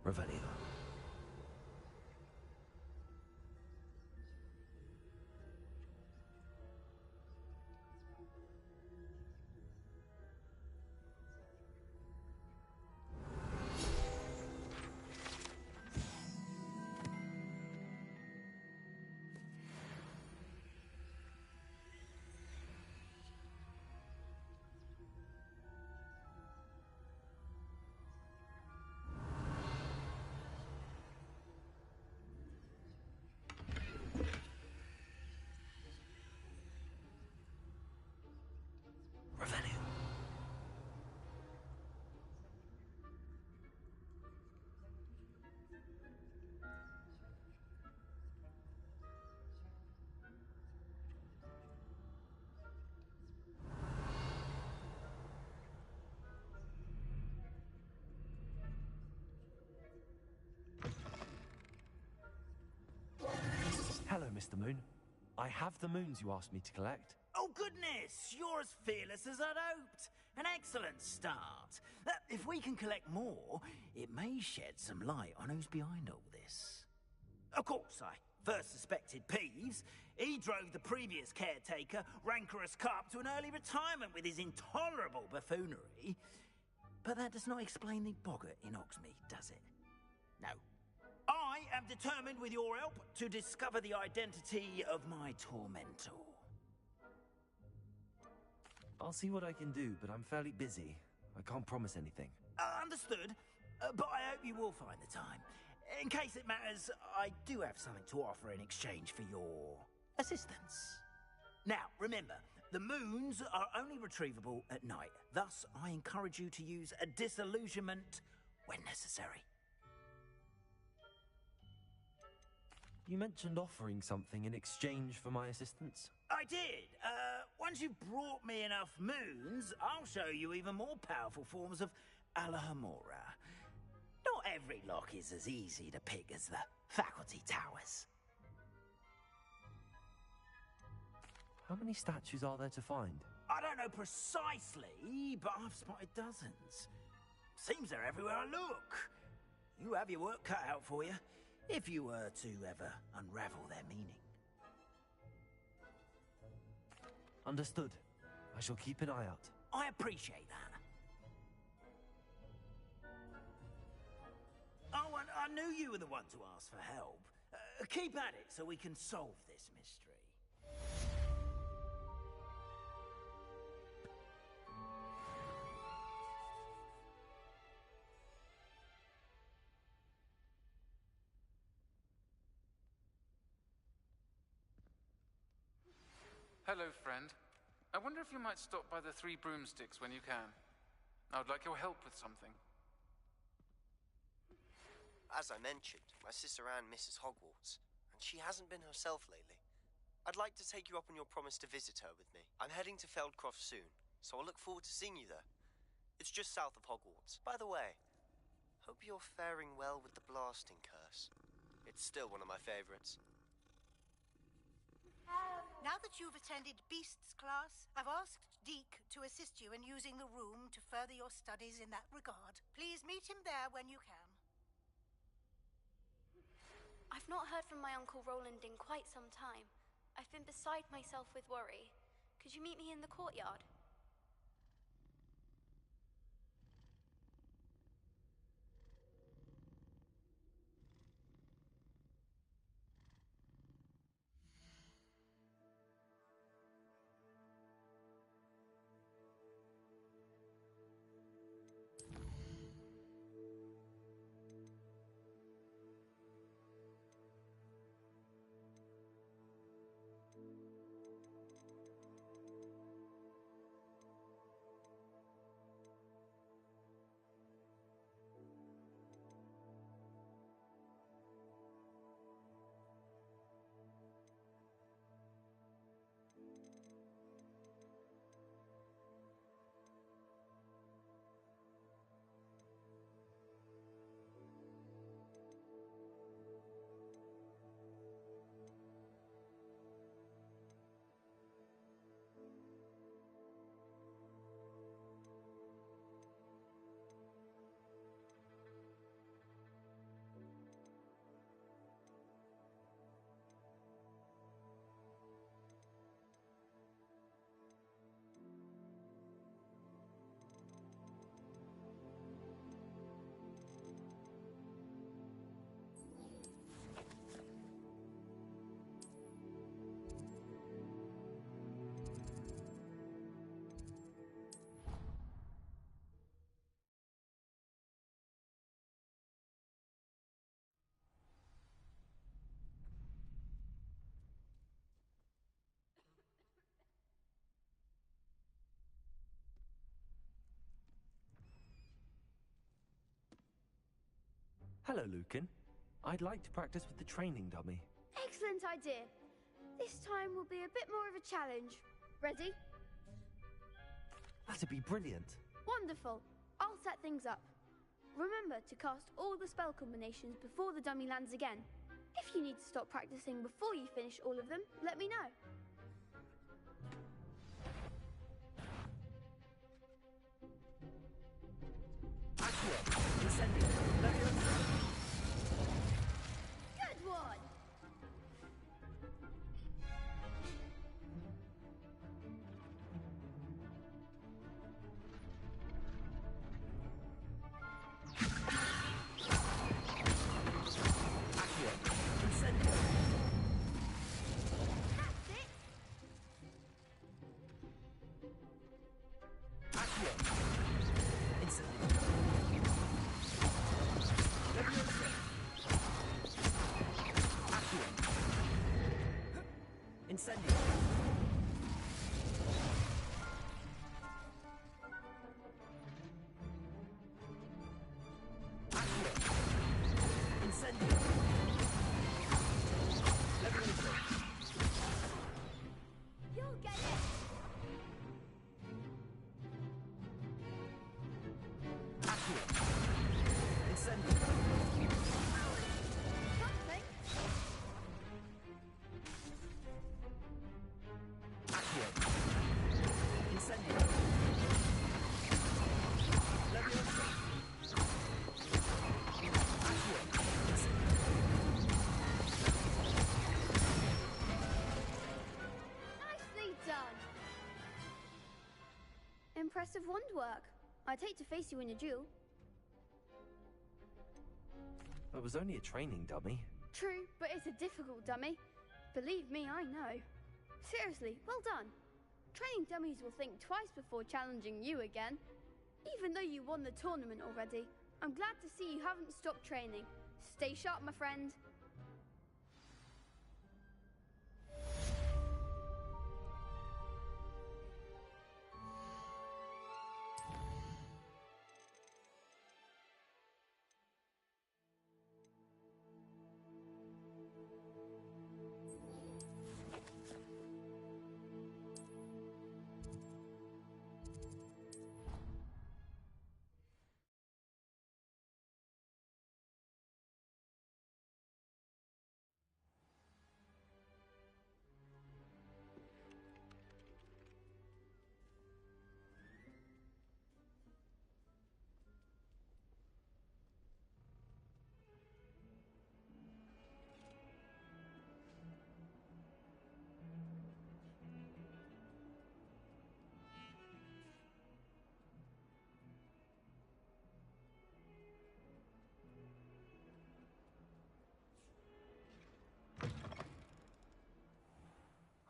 Revelio. Revelio. Hello, Mr. Moon. I have the moons you asked me to collect. Oh, goodness! You're as fearless as I'd hoped. An excellent start. If we can collect more, it may shed some light on who's behind all this. Of course, I first suspected Peeves. He drove the previous caretaker, Rancorous Carp, to an early retirement with his intolerable buffoonery. But that does not explain the boggart in Hogsmeade, does it? No. I am determined, with your help, to discover the identity of my tormentor. I'll see what I can do, but I'm fairly busy. I can't promise anything. Understood, but I hope you will find the time. In case it matters, I do have something to offer in exchange for your assistance. Now, remember, the moons are only retrievable at night. Thus, I encourage you to use a disillusionment when necessary. You mentioned offering something in exchange for my assistance? I did. Once you've brought me enough moons, I'll show you even more powerful forms of Alohomora. Not every lock is as easy to pick as the faculty towers. How many statues are there to find? I don't know precisely, but I've spotted dozens. Seems they're everywhere I look. You have your work cut out for you, if you were to ever unravel their meaning. Understood. I shall keep an eye out. I appreciate that. Oh, and I knew you were the one to ask for help. Keep at it so we can solve this mystery. Hello, friend. I wonder if you might stop by the Three Broomsticks when you can. I would like your help with something. As I mentioned, my sister Anne misses Hogwarts, and she hasn't been herself lately. I'd like to take you up on your promise to visit her with me. I'm heading to Feldcroft soon, so I'll look forward to seeing you there. It's just south of Hogwarts. By the way, hope you're faring well with the blasting curse. It's still one of my favorites. Now that you've attended Beasts class, I've asked Deke to assist you in using the room to further your studies in that regard. Please meet him there when you can. I've not heard from my Uncle Roland in quite some time. I've been beside myself with worry. Could you meet me in the courtyard? Hello, Lucan. I'd like to practice with the training dummy. Excellent idea. This time will be a bit more of a challenge. Ready? That'd be brilliant. Wonderful. I'll set things up. Remember to cast all the spell combinations before the dummy lands again. If you need to stop practicing before you finish all of them, let me know. Good one! Incendio. Incendio. You'll get it! Incendio. Something. Incendio. Leviosa. Nicely done. Impressive wand work. I'd hate to face you in a duel. It was only a training dummy. True, but it's a difficult dummy. Believe me, I know. Seriously, well done. Training dummies will think twice before challenging you again. Even though you won the tournament already, I'm glad to see you haven't stopped training. Stay sharp, my friend.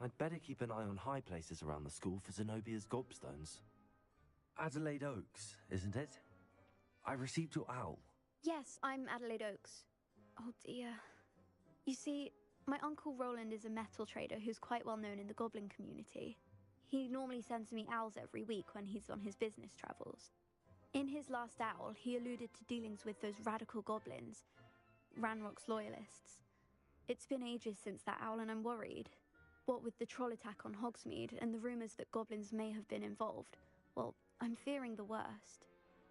I'd better keep an eye on high places around the school for Zenobia's gobstones. Adelaide Oaks, isn't it? I received your owl. Yes, I'm Adelaide Oaks. Oh dear. You see, my Uncle Roland is a metal trader who's quite well known in the goblin community. He normally sends me owls every week when he's on his business travels. In his last owl, he alluded to dealings with those radical goblins, Ranrock's loyalists. It's been ages since that owl and I'm worried. What with the troll attack on Hogsmeade and the rumours that goblins may have been involved, well, I'm fearing the worst.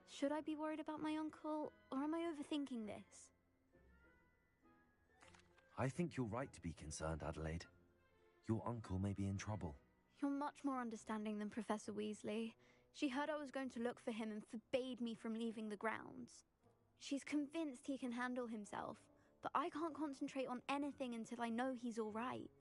Should I be worried about my uncle, or am I overthinking this? I think you're right to be concerned, Adelaide. Your uncle may be in trouble. You're much more understanding than Professor Weasley. She heard I was going to look for him and forbade me from leaving the grounds. She's convinced he can handle himself, but I can't concentrate on anything until I know he's all right.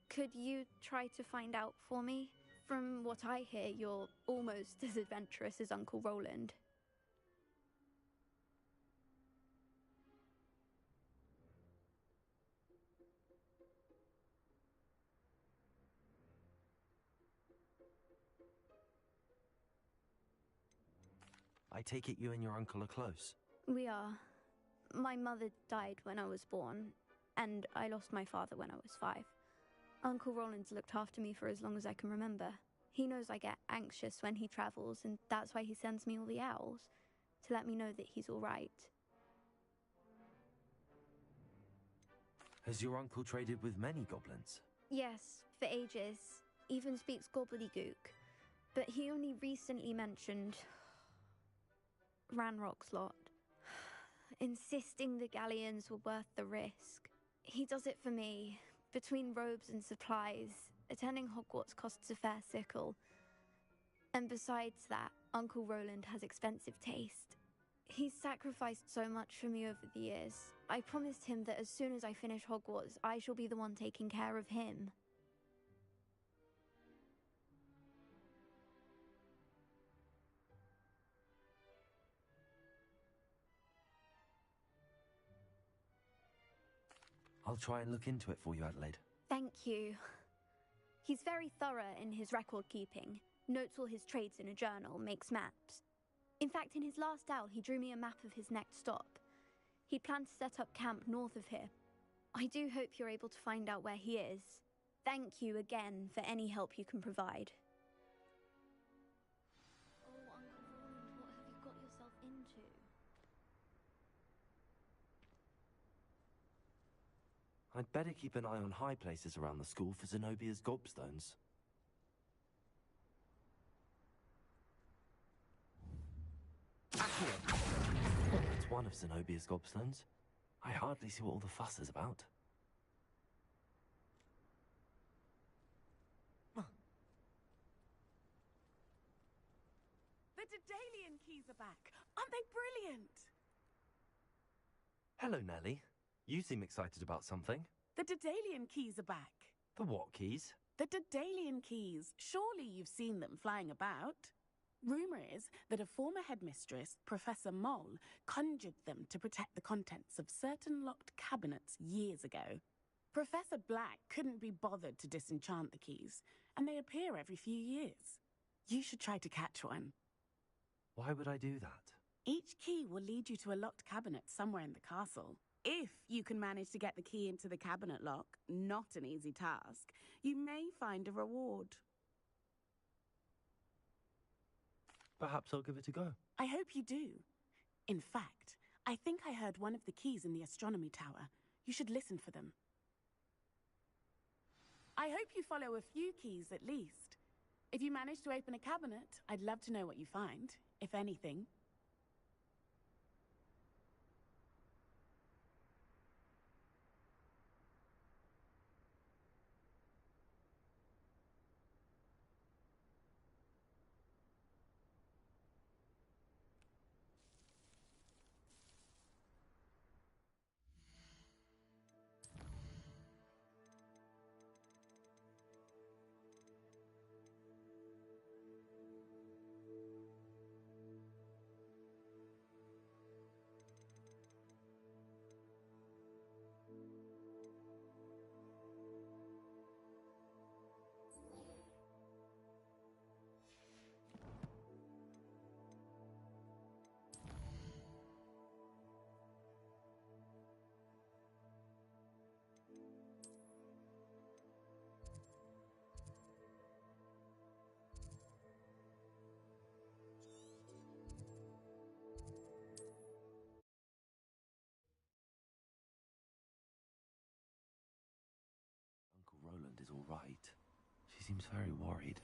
Could you try to find out for me? From what I hear, you're almost as adventurous as Uncle Roland. I take it you and your uncle are close? We are. My mother died when I was born, and I lost my father when I was 5. Uncle Roland's looked after me for as long as I can remember. He knows I get anxious when he travels, and that's why he sends me all the owls, to let me know that he's all right. Has your uncle traded with many goblins? Yes, for ages. Even speaks gobbledygook. But he only recently mentioned Ranrock's lot, insisting the galleons were worth the risk. He does it for me. Between robes and supplies, attending Hogwarts costs a fair sickle. And besides that, Uncle Roland has expensive taste. He's sacrificed so much for me over the years. I promised him that as soon as I finish Hogwarts, I shall be the one taking care of him. I'll try and look into it for you, Adelaide. Thank you. He's very thorough in his record keeping, notes all his trades in a journal, makes maps. In fact, in his last owl, he drew me a map of his next stop. He planned to set up camp north of here. I do hope you're able to find out where he is. Thank you again for any help you can provide. Oh, Uncle Roland, what have you got yourself into? I'd better keep an eye on high places around the school for Zenobia's gobstones. It's one of Zenobia's gobstones. I hardly see what all the fuss is about. The Daedalian keys are back. Aren't they brilliant? Hello, Nellie. You seem excited about something. The Daedalian keys are back. The what keys? The Daedalian keys. Surely you've seen them flying about. Rumour is that a former headmistress, Professor Moll, conjured them to protect the contents of certain locked cabinets years ago. Professor Black couldn't be bothered to disenchant the keys, and they appear every few years. You should try to catch one. Why would I do that? Each key will lead you to a locked cabinet somewhere in the castle. If you can manage to get the key into the cabinet lock, not an easy task, you may find a reward. Perhaps I'll give it a go. I hope you do. In fact, I think I heard one of the keys in the astronomy tower. You should listen for them. I hope you follow a few keys at least. If you manage to open a cabinet, I'd love to know what you find, if anything. right. She seems very worried.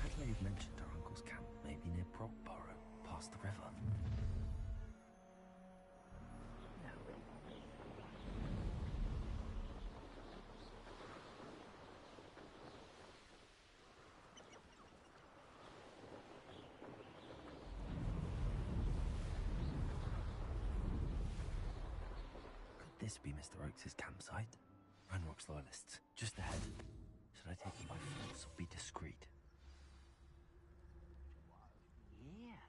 Adelaide mentioned her uncle's camp may be near Brockborough, past the river. Could this be Mr. Oakes' campsite? Ranrock's loyalists, just ahead. Should I take them by force or be discreet? Yeah,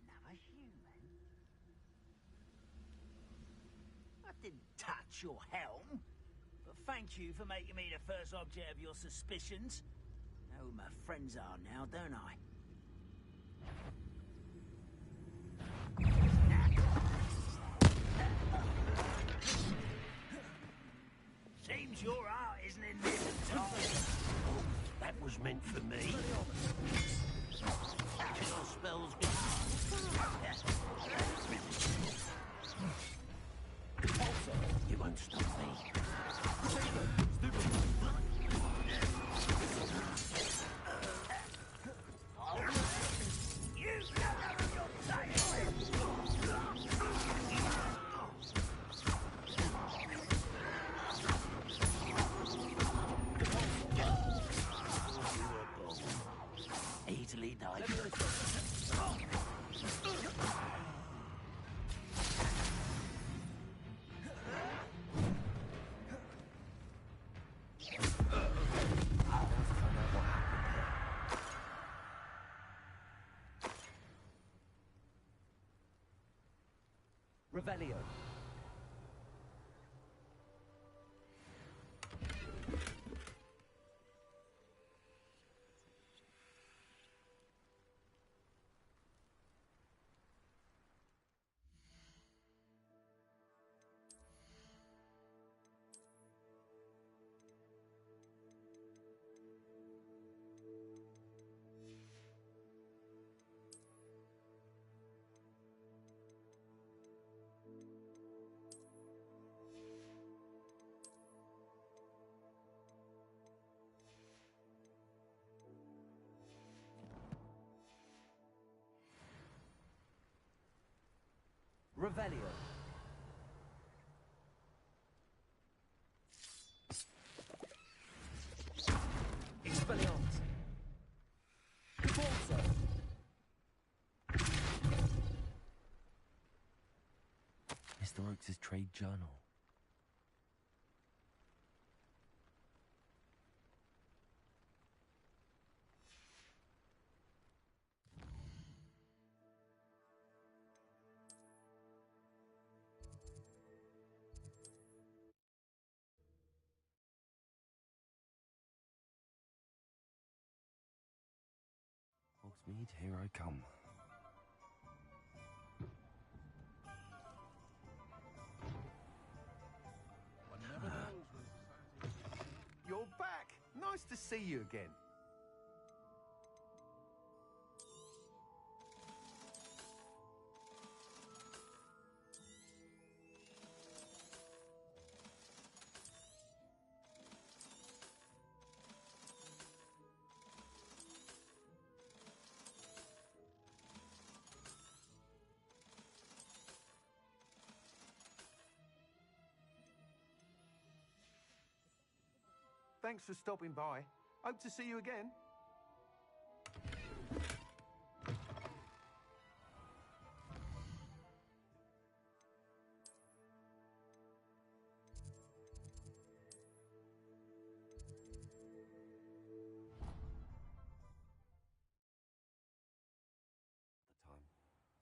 another human. I didn't touch your helm, but thank you for making me the first object of your suspicions. Know who my friends are now, don't I? Seems your heart isn't in this at all. That was meant for me. Your spells get... You won't stop me. Easily died. Revelio. Revelio. Expelliarmus. Convulso. Mr. Oakes' trade journal. Hogsmeade, here I come. You're back! Nice to see you again. Thanks for stopping by. Hope to see you again.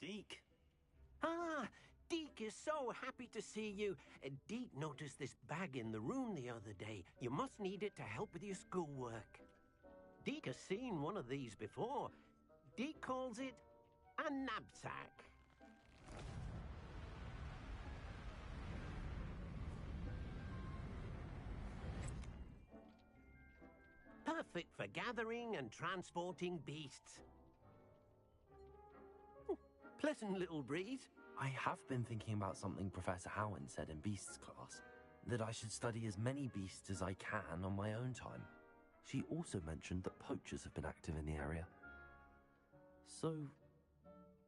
Deke. Ah, Deke is so happy to see you. Deke noticed this bag in the room the other day. You must need it to help with your schoolwork. Deke has seen one of these before. Deke calls it a knapsack. Perfect for gathering and transporting beasts. Pleasant little breeze. I have been thinking about something Professor Howin said in Beasts class, that I should study as many beasts as I can on my own time. She also mentioned that poachers have been active in the area. So,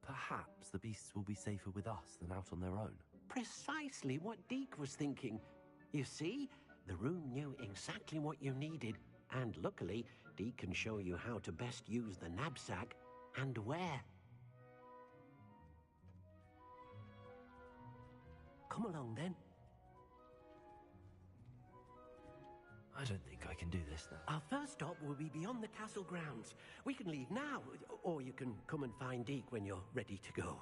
perhaps the beasts will be safer with us than out on their own. Precisely what Deke was thinking. You see, the room knew exactly what you needed, and luckily, Deke can show you how to best use the knapsack and where. Come along, then. I don't think I can do this now. Our first stop will be beyond the castle grounds. We can leave now, or you can come and find Deke when you're ready to go.